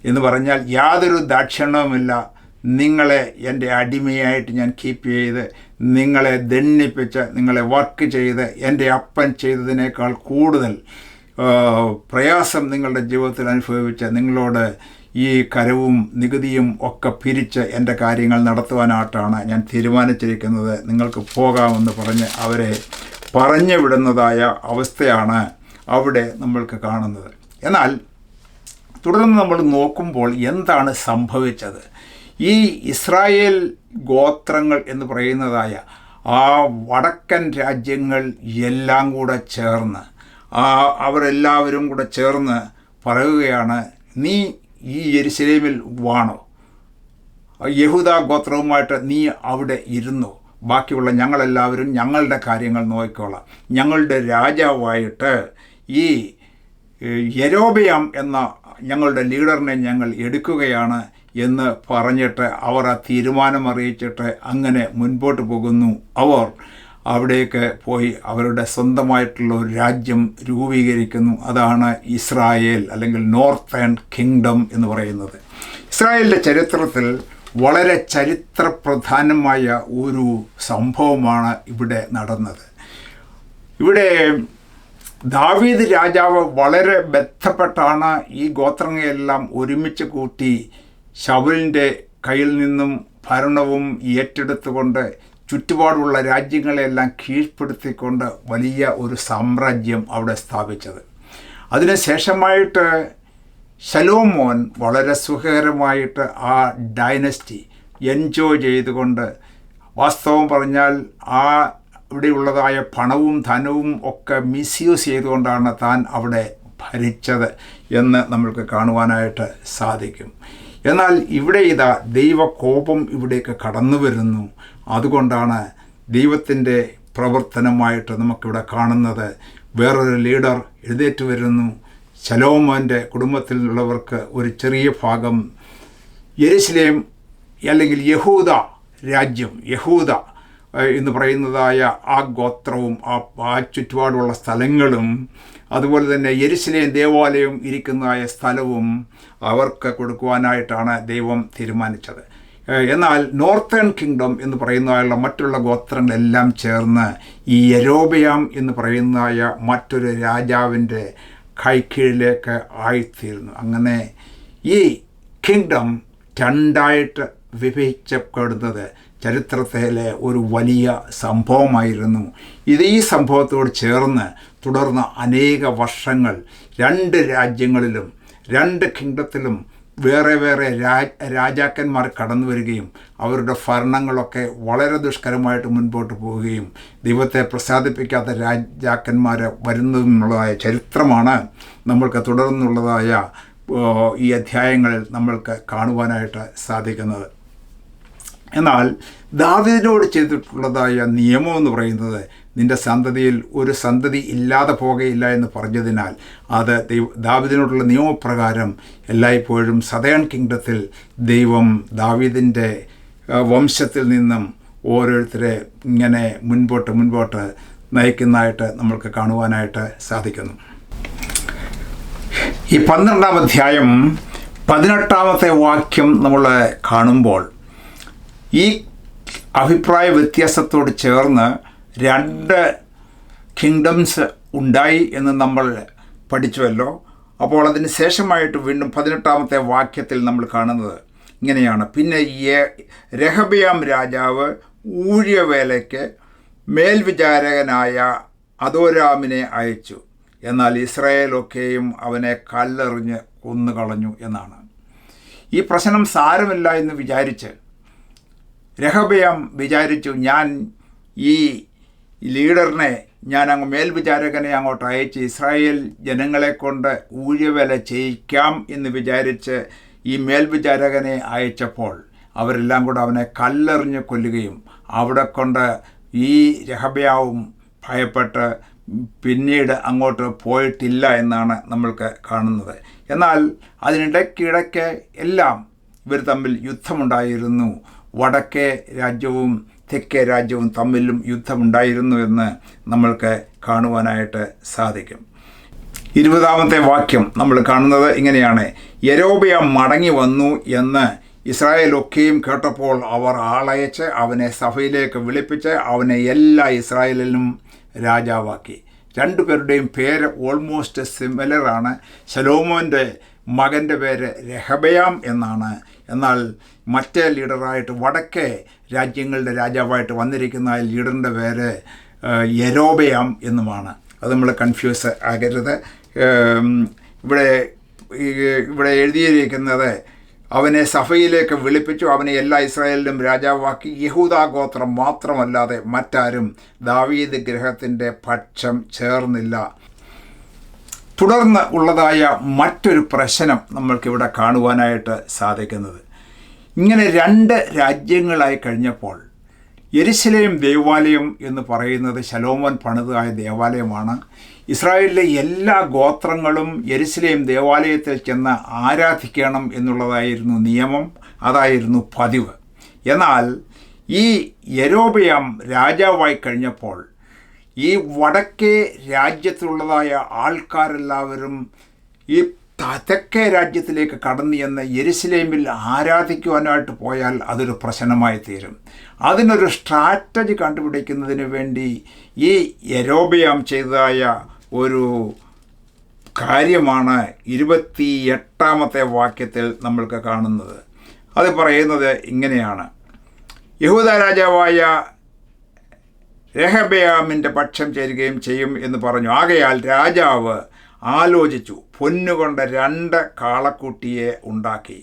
എന്ന് പറഞ്ഞാൽ യാതൊരു ദാക്ഷിണ്യവുമില്ല, നിങ്ങളെ എൻ്റെ അടിമയായിട്ട് ഞാൻ കീപ്പ് ചെയ്ത് നിങ്ങളെ ദണ്ഡിപ്പിച്ച് നിങ്ങളെ വർക്ക് ചെയ്ത് എൻ്റെ അപ്പൻ ചെയ്തതിനേക്കാൾ കൂടുതൽ പ്രയാസം നിങ്ങളുടെ ജീവിതത്തിൽ അനുഭവിച്ച് നിങ്ങളോട് ഈ കരവും നികുതിയും ഒക്കെ പിരിച്ച് എൻ്റെ കാര്യങ്ങൾ നടത്തുവാനായിട്ടാണ് ഞാൻ തീരുമാനിച്ചിരിക്കുന്നത്, നിങ്ങൾക്ക് പോകാമെന്ന് പറഞ്ഞ് അവരെ പറഞ്ഞു വിടുന്നതായ അവസ്ഥയാണ് അവിടെ നമ്മൾക്ക് കാണുന്നത്. എന്നാൽ തുടർന്ന് നമ്മൾ നോക്കുമ്പോൾ എന്താണ് സംഭവിച്ചത്? ഈ ഇസ്രായേൽ ഗോത്രങ്ങൾ എന്ന് പറയുന്നതായ ആ വടക്കൻ രാജ്യങ്ങൾ എല്ലാം കൂടെ ചേർന്ന് അവരെല്ലാവരും കൂടെ ചേർന്ന് പറയുകയാണ്, നീ ഈ യെരുശലേമിൽ വാണോ, യഹൂദ ഗോത്രവുമായിട്ട് നീ അവിടെ ഇരുന്നു, ബാക്കിയുള്ള ഞങ്ങളെല്ലാവരും ഞങ്ങളുടെ കാര്യങ്ങൾ നോക്കിക്കോളാം, ഞങ്ങളുടെ രാജാവായിട്ട് ഈ യെരോബെയാം എന്ന ഞങ്ങളുടെ ലീഡറിനെ ഞങ്ങൾ എടുക്കുകയാണ് എന്ന് പറഞ്ഞിട്ട് അവർ ആ തീരുമാനം അറിയിച്ചിട്ട് അങ്ങനെ മുൻപോട്ട് പോകുന്നു. അവർ അവിടേക്ക് പോയി അവരുടെ സ്വന്തമായിട്ടുള്ള ഒരു രാജ്യം രൂപീകരിക്കുന്നു. അതാണ് ഇസ്രായേൽ അല്ലെങ്കിൽ നോർത്തേൺ കിങ്ഡം എന്ന് പറയുന്നത്. ഇസ്രായേലിൻ്റെ ചരിത്രത്തിൽ വളരെ ചരിത്രപ്രധാനമായ ഒരു സംഭവമാണ് ഇവിടെ നടന്നത്. ഇവിടെ ദാവീദ് രാജാവ് വളരെ ബന്ധപ്പെട്ടാണ് ഈ ഗോത്രങ്ങളെല്ലാം ഒരുമിച്ച് കൂട്ടി ശൗലിൻ്റെ കയ്യിൽ നിന്നും ഭരണവും ഏറ്റെടുത്തുകൊണ്ട് ചുറ്റുപാടുള്ള രാജ്യങ്ങളെല്ലാം കീഴ്പ്പെടുത്തിക്കൊണ്ട് വലിയ ഒരു സാമ്രാജ്യം അവിടെ സ്ഥാപിച്ചത്. അതിനുശേഷമായിട്ട് ശലോമോൻ വളരെ സുഖകരമായിട്ട് ആ ഡൈനസ്റ്റി എൻജോയ് ചെയ്തുകൊണ്ട്, വാസ്തവം പറഞ്ഞാൽ ആ ഇവിടെയുള്ളതായ പണവും ധനവും ഒക്കെ മിസ്യൂസ് ചെയ്തുകൊണ്ടാണ് താൻ അവിടെ ഭരിച്ചത് എന്ന് നമ്മൾക്ക് കാണുവാനായിട്ട് സാധിക്കും. എന്നാൽ ഇവിടെ ഇതാ ദൈവകോപം ഇവിടേക്ക് കടന്നു വരുന്നു. അതുകൊണ്ടാണ് ദൈവത്തിൻ്റെ പ്രവർത്തനമായിട്ട് നമുക്കിവിടെ കാണുന്നത്. വേറൊരു ലീഡർ എഴുന്നേറ്റ് വരുന്നു. ശലോമോൻ്റെ കുടുംബത്തിലുള്ളവർക്ക് ഒരു ചെറിയ ഭാഗം യെരുശലേം അല്ലെങ്കിൽ യഹൂദ രാജ്യം, യഹൂദ എന്ന് പറയുന്നതായ ആ ഗോത്രവും ആ ചുറ്റുപാടുള്ള സ്ഥലങ്ങളും അതുപോലെ തന്നെ യെരുശലേം ദേവാലയം ഇരിക്കുന്നതായ സ്ഥലവും അവർക്ക് കൊടുക്കുവാനായിട്ടാണ് ദൈവം തീരുമാനിച്ചത്. എന്നാൽ നോർത്തേൺ കിങ്ഡം എന്ന് പറയുന്നതായുള്ള മറ്റുള്ള ഗോത്രങ്ങളെല്ലാം ചേർന്ന് ഈ യെരോബെയാം എന്ന് പറയുന്നതായ മറ്റൊരു രാജാവിൻ്റെ കൈക്കീഴിലേക്ക് ആയിത്തീരുന്നു. അങ്ങനെ ഈ കിങ്ഡം രണ്ടായിട്ട് വിഭജിക്കപ്പെടുന്നത് ചരിത്രത്തിലെ ഒരു വലിയ സംഭവമായിരുന്നു. ഈ സംഭവത്തോട് ചേർന്ന് തുടർന്ന് അനേക വർഷങ്ങൾ രണ്ട് രാജ്യങ്ങളിലും രണ്ട് കിങ്ഡത്തിലും വേറെ വേറെ രാജാക്കന്മാർ കടന്നു വരികയും അവരുടെ ഭരണങ്ങളൊക്കെ വളരെ ദുഷ്കരമായിട്ട് മുൻപോട്ട് പോവുകയും ദൈവത്തെ പ്രസാദിപ്പിക്കാത്ത രാജാക്കന്മാർ വരുന്നതുമുള്ളതായ ചരിത്രമാണ് നമ്മൾക്ക് തുടർന്നുള്ളതായ ഈ അധ്യായങ്ങളിൽ നമ്മൾക്ക് കാണുവാനായിട്ട് സാധിക്കുന്നത്. എന്നാൽ ദാവീദിനോട് ചെയ്തിട്ടുള്ളതായ നിയമം എന്ന് പറയുന്നത് നിൻ്റെ സന്തതിയിൽ ഒരു സന്തതി ഇല്ലാതെ പോകുകയില്ല എന്ന് പറഞ്ഞതിനാൽ അത് ദാവീദിനോടുള്ള നിയമപ്രകാരം എല്ലായ്പ്പോഴും സദേൺ കിങ്ഡത്തിൽ ദൈവം ദാവീദിൻ്റെ വംശത്തിൽ നിന്നും ഓരോരുത്തരെ ഇങ്ങനെ മുൻപോട്ട് നയിക്കുന്നതായിട്ട് നമ്മൾക്ക് കാണുവാനായിട്ട് സാധിക്കുന്നു. ഈ 12-ാം അധ്യായം 18-ാമത്തെ വാക്യം നമ്മൾ കാണുമ്പോൾ ഈ അഭിപ്രായ വ്യത്യാസത്തോട് ചേർന്ന് രണ്ട് കിങ്ഡംസ് ഉണ്ടായി എന്ന് നമ്മൾ പഠിച്ചുവല്ലോ. അപ്പോൾ അതിന് ശേഷമായിട്ട് വീണ്ടും 18-ാമത്തെ വാക്യത്തിൽ നമ്മൾ കാണുന്നത് ഇങ്ങനെയാണ്: പിന്നെ രെഹബെയാം രാജാവ് ഊഴിയവേലയ്ക്ക് മേൽവിചാരകനായ അദോരാമിനെ അയച്ചു, എന്നാൽ ഇസ്രായേലൊക്കെയും അവനെ കല്ലെറിഞ്ഞ് കൊന്നുകളഞ്ഞു എന്നാണ്. ഈ പ്രശ്നം സാരമില്ല എന്ന് വിചാരിച്ച് രെഹബെയാം വിചാരിച്ചു, ഞാൻ ഈ ലീഡറിനെ അങ്ങ് മേൽവിചാരകനെ അങ്ങോട്ട് അയച്ച് ഇസ്രായേൽ ജനങ്ങളെ കൊണ്ട് ഊഴിയവേല ചെയ്യിക്കാം എന്ന് വിചാരിച്ച് ഈ മേൽവിചാരകനെ അയച്ചപ്പോൾ അവരെല്ലാം കൂടെ അവനെ കല്ലെറിഞ്ഞ് കൊല്ലുകയും അവിടെ കൊണ്ട് ഈ രെഹബെയാവും ഭയപ്പെട്ട് പിന്നീട് അങ്ങോട്ട് പോയിട്ടില്ല എന്നാണ് നമ്മൾക്ക് കാണുന്നത്. എന്നാൽ അതിനിടയ്ക്കിടയ്ക്ക് എല്ലാം ഇവർ തമ്മിൽ യുദ്ധമുണ്ടായിരുന്നു. വടക്കേ രാജ്യവും തെക്കേ രാജ്യവും തമ്മിലും യുദ്ധമുണ്ടായിരുന്നു എന്ന് നമ്മൾക്ക് കാണുവാനായിട്ട് സാധിക്കും. 20-ാമത്തെ വാക്യം നമ്മൾ കാണുന്നത് ഇങ്ങനെയാണ്: യൊരോബെയാം മടങ്ങി വന്നു എന്ന് ഇസ്രായേലൊക്കെയും കേട്ടപ്പോൾ അവർ ആളയച്ച് അവനെ സഭയിലേക്ക് വിളിപ്പിച്ച് അവനെ എല്ലാ ഇസ്രായേലിലും രാജാവാക്കി. രണ്ടുപേരുടെയും പേര് ഓൾമോസ്റ്റ് സിമിലറാണ്. ശലോമോൻ്റെ മകൻ്റെ പേര് രഹബയാം എന്നാണ്. എന്നാൽ മറ്റേ ലീഡറായിട്ട് വടക്കേ രാജ്യങ്ങളുടെ രാജാവായിട്ട് വന്നിരിക്കുന്ന ലീഡറിൻ്റെ പേര് യൊരോബെയാം എന്നുമാണ്. അത് നമ്മൾ കൺഫ്യൂസ് ആകരുത്. ഇവിടെ എഴുതിയിരിക്കുന്നത് അവനെ സഭയിലേക്ക് വിളിപ്പിച്ചു, അവനെ എല്ലാ ഇസ്രായേലിലും രാജാവാക്കി. യഹൂദാ ഗോത്രം മാത്രമല്ലാതെ മറ്റാരും ദാവീദ് ഗൃഹത്തിൻ്റെ പക്ഷം ചേർന്നില്ല. തുടർന്ന് ഉള്ളതായ മറ്റൊരു പ്രശ്നം നമ്മൾക്കിവിടെ കാണുവാനായിട്ട് സാധിക്കുന്നത്, ഇങ്ങനെ 2 രാജ്യങ്ങളായി കഴിഞ്ഞപ്പോൾ യെരുശലേം ദേവാലയം എന്ന് പറയുന്നത് ശലോമോൻ പണിതായ ദേവാലയമാണ്. ഇസ്രായേലിലെ എല്ലാ ഗോത്രങ്ങളും യെരുശലേം ദേവാലയത്തിൽ ചെന്ന് ആരാധിക്കണം എന്നുള്ളതായിരുന്നു നിയമം, അതായിരുന്നു പതിവ്. എന്നാൽ ഈ യൊരോബെയാം രാജാവായി കഴിഞ്ഞപ്പോൾ ഈ വടക്കേ രാജ്യത്തുള്ളതായ ആൾക്കാരെല്ലാവരും ഈ തെക്കേ രാജ്യത്തിലേക്ക് കടന്നു ചെന്ന് യെരുശലേമിൽ ആരാധിക്കുവാനായിട്ട് പോയാൽ അതൊരു പ്രശ്നമായി തീരും. അതിനൊരു സ്ട്രാറ്റജി കണ്ടുപിടിക്കുന്നതിന് വേണ്ടി ഈ യൊരോബെയാം ചെയ്തതായ ഒരു കാര്യമാണ് 28-ാമത്തെ വാക്യത്തിൽ നമ്മൾക്ക് കാണുന്നത്. അത് പറയുന്നത് ഇങ്ങനെയാണ്: യഹൂദ രാജാവായ രഹബെയാമിൻ്റെ പക്ഷം ചേരുകയും ചെയ്യും എന്ന് പറഞ്ഞു. ആകയാൽ രാജാവ് ആലോചിച്ചു, പൊന്നുകൊണ്ട് 2 കാളക്കുട്ടിയെ ഉണ്ടാക്കി.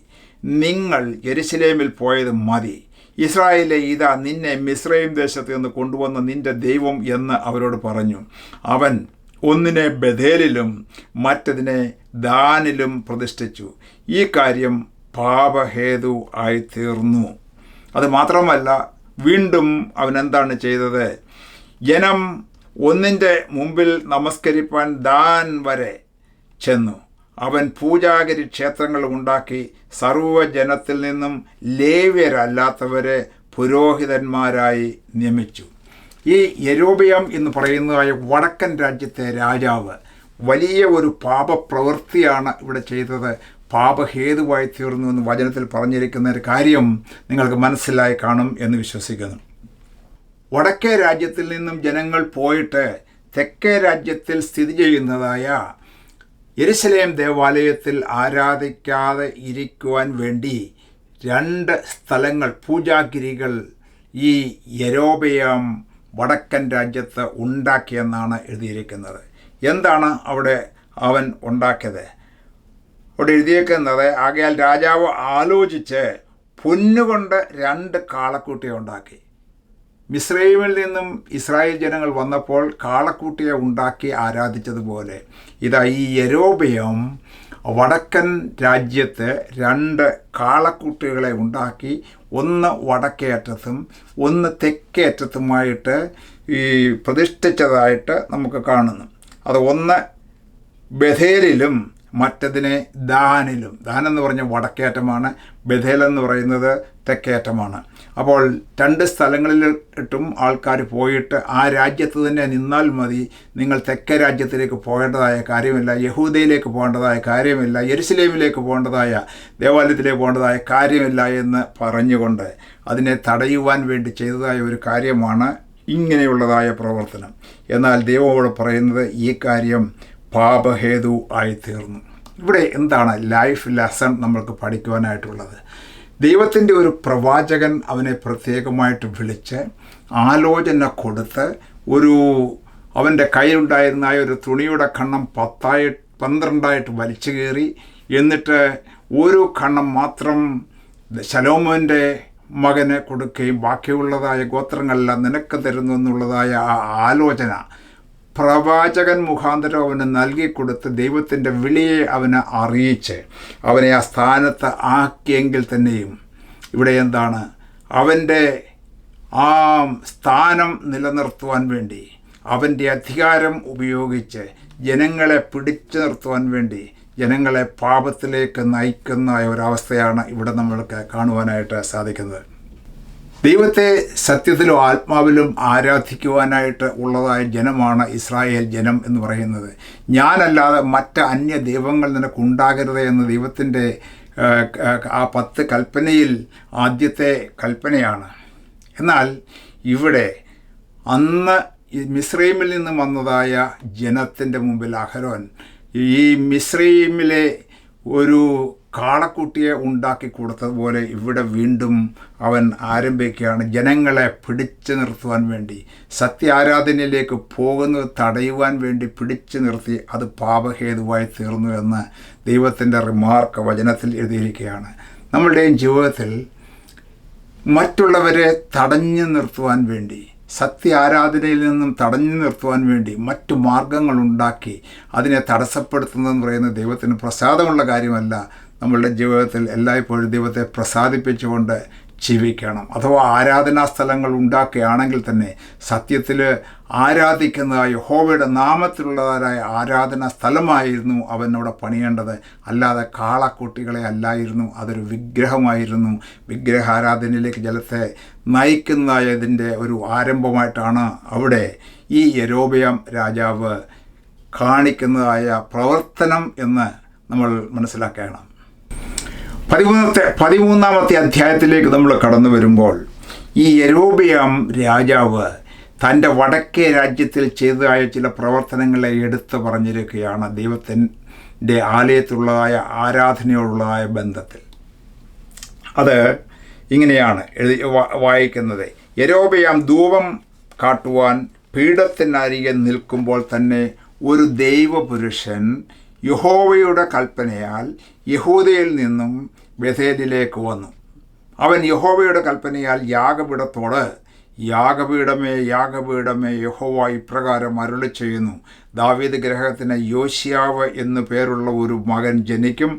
നിങ്ങൾ യെരുശലേമിൽ പോയത് മതി. ഇസ്രായേലേ, ഇതാ നിന്നെ മിസ്രയീം ദേശത്ത് നിന്ന് കൊണ്ടുവന്ന നിന്റെ ദൈവം എന്ന് അവരോട് പറഞ്ഞു. അവൻ ഒന്നിനെ ബഥേലിലും മറ്റതിനെ ദാനിലും പ്രതിഷ്ഠിച്ചു. ഈ കാര്യം പാപഹേതു ആയിത്തീർന്നു. അത് മാത്രമല്ല, വീണ്ടും അവൻ എന്താണ് ചെയ്തത്? ജനം ഒന്നിൻ്റെ മുമ്പിൽ നമസ്കരിപ്പാൻ ദാൻ വരെ ചെന്നു. അവൻ പൂജാഗിരി ക്ഷേത്രങ്ങൾ ഉണ്ടാക്കി സർവ്വജനത്തിൽ നിന്നും ലേവ്യരല്ലാത്തവരെ പുരോഹിതന്മാരായി നിയമിച്ചു. ഈ യൊരോബെയാം എന്ന് പറയുന്നതായ വടക്കൻ രാജ്യത്തെ രാജാവ് വലിയ ഒരു പാപപ്രവൃത്തിയാണ് ഇവിടെ ചെയ്തത്. പാപഹേതുവായി തീർന്നു എന്ന് വചനത്തിൽ പറഞ്ഞിരിക്കുന്ന ഒരു കാര്യം നിങ്ങൾക്ക് മനസ്സിലായി കാണും എന്ന് വിശ്വസിക്കുന്നു. വടക്കേ രാജ്യത്തിൽ നിന്നും ജനങ്ങൾ പോയിട്ട് തെക്കേ രാജ്യത്തിൽ സ്ഥിതി ചെയ്യുന്നതായ യെരുശലേം ദേവാലയത്തിൽ ആരാധിക്കാതെ ഇരിക്കുവാൻ വേണ്ടി 2 സ്ഥലങ്ങൾ, പൂജാഗിരികൾ ഈ യൊരോബെയാം വടക്കൻ രാജ്യത്ത് ഉണ്ടാക്കിയെന്നാണ് എഴുതിയിരിക്കുന്നത്. എന്താണ് അവിടെ അവൻ ഉണ്ടാക്കിയത്? അവിടെ എഴുതിയേക്കുന്നത്, ആകയാൽ രാജാവ് ആലോചിച്ച് പൊന്നുകൊണ്ട് 2 കാളക്കുട്ടിയെ ഉണ്ടാക്കി. മിസ്രയീമിൽ നിന്നും ഇസ്രായേൽ ജനങ്ങൾ വന്നപ്പോൾ കാളക്കുട്ടിയെ ഉണ്ടാക്കി ആരാധിച്ചതുപോലെ ഇതാ ഈ യൊരോബെയാം വടക്കൻ രാജ്യത്ത് 2 കാളക്കുട്ടികളെ ഉണ്ടാക്കി, ഒന്ന് വടക്കേ അറ്റത്തും ഒന്ന് തെക്കേ അറ്റത്തുമായിട്ട് ഈ പ്രതിഷ്ഠിച്ചതായിട്ട് നമുക്ക് കാണുന്നു. അത് ഒന്ന് ബഥേലിലും മറ്റതിനെ ദാനിലും. ദാൻ എന്ന് പറഞ്ഞ വടക്കേറ്റമാണ്, ബഥേൽ എന്ന് പറയുന്നത് തെക്കേറ്റമാണ്. അപ്പോൾ 2 സ്ഥലങ്ങളിലിട്ടും ആൾക്കാർ പോയിട്ട് ആ രാജ്യത്ത് തന്നെ നിന്നാൽ മതി, നിങ്ങൾ തെക്കേ രാജ്യത്തിലേക്ക് പോകേണ്ടതായ കാര്യമില്ല, യഹൂദയിലേക്ക് പോകേണ്ടതായ കാര്യമില്ല, യെരുശലേമിലേക്ക് പോകേണ്ടതായ ദേവാലയത്തിലേക്ക് പോകേണ്ടതായ കാര്യമില്ല എന്ന് പറഞ്ഞുകൊണ്ട് അതിനെ തടയുവാൻ വേണ്ടി ചെയ്തതായ ഒരു കാര്യമാണ് ഇങ്ങനെയുള്ളതായ പ്രവർത്തനം. എന്നാൽ ദൈവമോട് പറയുന്നത് ഈ കാര്യം പാപഹേതു ആയിത്തീർന്നു. ഇവിടെ എന്താണ് ലൈഫ് ലെസൺ നമ്മൾക്ക് പഠിക്കുവാനായിട്ടുള്ളത്? ദൈവത്തിൻ്റെ ഒരു പ്രവാചകൻ അവനെ പ്രത്യേകമായിട്ട് വിളിച്ച് ആലോചന കൊടുത്ത് അവൻ്റെ കയ്യിലുണ്ടായിരുന്ന ഒരു തുണിയുടെ കണ്ണം 12 വലിച്ചു കയറി, എന്നിട്ട് ഒരു കണ്ണം മാത്രം ശലോമോൻ്റെ മകന് കൊടുക്കുകയും ബാക്കിയുള്ളതായ ഗോത്രങ്ങളെല്ലാം നിനക്ക് തരുന്നു എന്നുള്ളതായ ആ ആലോചന പ്രവാചകൻ മുഖാന്തരം അവന് നൽകിക്കൊടുത്ത് ദൈവത്തിൻ്റെ വിളിയെ അവന് അറിയിച്ച് അവനെ ആ സ്ഥാനത്ത് ആക്കിയെങ്കിൽ തന്നെയും ഇവിടെ എന്താണ്, അവൻ്റെ ആ സ്ഥാനം നിലനിർത്തുവാൻ വേണ്ടി, അവൻ്റെ അധികാരം ഉപയോഗിച്ച് ജനങ്ങളെ പിടിച്ചു നിർത്തുവാൻ വേണ്ടി ജനങ്ങളെ പാപത്തിലേക്ക് നയിക്കുന്ന ഒരവസ്ഥയാണ് ഇവിടെ നമ്മൾക്ക് കാണുവാനായിട്ട് സാധിക്കുന്നത്. ദൈവത്തെ സത്യത്തിലും ആത്മാവിലും ആരാധിക്കുവാനായിട്ട് ഉള്ളതായ ജനമാണ് ഇസ്രായേൽ ജനം എന്ന് പറയുന്നത്. ഞാനല്ലാതെ മറ്റ് അന്യ ദൈവങ്ങൾ നിനക്കുണ്ടാകരുത് എന്ന് ദൈവത്തിൻ്റെ ആ 10 കൽപ്പനയിൽ ആദ്യത്തെ കൽപ്പനയാണ്. എന്നാൽ ഇവിടെ അന്ന് മിസ്രൈമിൽ നിന്ന് വന്നതായ ജനത്തിൻ്റെ മുമ്പിൽ അഹരോൻ ഈ മിസ്രൈമിലെ ഒരു കാളക്കുട്ടിയെ ഉണ്ടാക്കി കൊടുത്തതുപോലെ ഇവിടെ വീണ്ടും അവൻ ആരംഭിക്കുകയാണ്. ജനങ്ങളെ പിടിച്ചു നിർത്തുവാൻ വേണ്ടി, സത്യാരാധനയിലേക്ക് പോകുന്നത് തടയുവാൻ വേണ്ടി പിടിച്ചു നിർത്തി അത് പാപഹേതുവായി തീർന്നു എന്ന് ദൈവത്തിൻ്റെ റിമാർക്ക് വചനത്തിൽ എഴുതിയിരിക്കുകയാണ്. നമ്മളുടെയും ജീവിതത്തിൽ മറ്റുള്ളവരെ തടഞ്ഞു നിർത്തുവാൻ വേണ്ടി, സത്യാരാധനയിൽ നിന്നും തടഞ്ഞു നിർത്തുവാൻ വേണ്ടി മറ്റു മാർഗങ്ങളുണ്ടാക്കി അതിനെ തടസ്സപ്പെടുത്തുന്നതെന്ന് പറയുന്നത് ദൈവത്തിന് പ്രസാദമുള്ള കാര്യമല്ല. നമ്മളുടെ ജീവിതത്തിൽ എല്ലായ്പ്പോഴും ദൈവത്തെ പ്രസാദിപ്പിച്ചുകൊണ്ട് ജീവിക്കണം. അഥവാ ആരാധനാ സ്ഥലങ്ങൾ ഉണ്ടാക്കുകയാണെങ്കിൽ തന്നെ സത്യത്തിൽ ആരാധിക്കുന്നതായ യഹോവയുടെ നാമത്തിലുള്ളതായ ആരാധനാ സ്ഥലമായിരുന്നു അവനവിടെ പണിയേണ്ടത്, അല്ലാതെ കാളക്കുട്ടികളെ അല്ലായിരുന്നു. അതൊരു വിഗ്രഹമായിരുന്നു. വിഗ്രഹാരാധനയിലേക്ക് ജലത്തെ നയിക്കുന്നതായതിൻ്റെ ഒരു ആരംഭമായിട്ടാണ് അവിടെ ഈ യൊരോബെയാം രാജാവ് കാണിക്കുന്നതായ പ്രവർത്തനം എന്ന് നമ്മൾ മനസ്സിലാക്കണം. 13-ാമത്തെ അധ്യായത്തിലേക്ക് നമ്മൾ കടന്നു വരുമ്പോൾ ഈ യൊരോബെയാം രാജാവ് തൻ്റെ വടക്കേ രാജ്യത്തിൽ ചെയ്തതായ ചില പ്രവർത്തനങ്ങളെ എടുത്തു പറഞ്ഞിരിക്കുകയാണ് ദൈവത്തിൻ്റെ ആലയത്തിലുള്ളതായ ആരാധനയോടുള്ളതായ ബന്ധത്തിൽ. അത് ഇങ്ങനെയാണ് വായിക്കുന്നത്. യൊരോബെയാം ധൂപം കാട്ടുവാൻ പീഠത്തിനരികെ നിൽക്കുമ്പോൾ തന്നെ ഒരു ദൈവപുരുഷൻ യഹോവയുടെ കൽപ്പനയാൽ യഹൂദയിൽ നിന്നും ബേഥേലിലേക്ക് വന്നു. അവൻ യഹോവയുടെ കൽപ്പനയാൽ യാഗപീഠത്തോട്, യാഗപീഠമേ യാഗപീഠമേ, യഹോവ ഇപ്രകാരം അരുളി ചെയ്യുന്നു, ദാവീദ് ഗൃഹത്തിന് യോശിയാവ് എന്നു പേരുള്ള ഒരു മകൻ ജനിക്കും.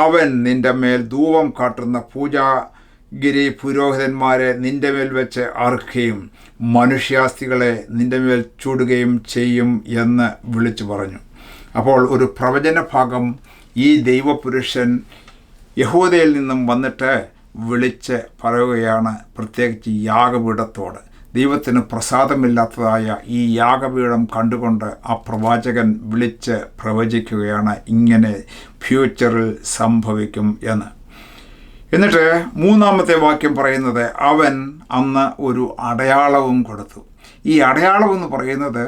അവൻ നിൻ്റെ മേൽ ധൂപം കാട്ടുന്ന പൂജാഗിരി പുരോഹിതന്മാരെ നിൻ്റെ മേൽ വെച്ച് അറുക്കുകയും മനുഷ്യാസ്തികളെ നിൻ്റെ മേൽ ചൂടുകയും ചെയ്യും എന്ന് വിളിച്ചു പറഞ്ഞു. അപ്പോൾ ഒരു പ്രവചന ഭാഗം ഈ ദൈവപുരുഷൻ യഹൂദയിൽ നിന്നും വന്നിട്ട് വിളിച്ച് പറയുകയാണ്. പ്രത്യേകിച്ച് യാഗപീഠത്തോട്, ദൈവത്തിന് പ്രസാദമില്ലാത്തതായ ഈ യാഗപീഠം കണ്ടുകൊണ്ട് ആ പ്രവാചകൻ വിളിച്ച് പ്രവചിക്കുകയാണ്, ഇങ്ങനെ ഫ്യൂച്ചറിൽ സംഭവിക്കും എന്ന്. എന്നിട്ട് 3-ാമത്തെ വാക്യം പറയുന്നത്, അവൻ അന്ന് ഒരു അടയാളവും കൊടുത്തു. ഈ അടയാളം എന്ന് പറയുന്നത്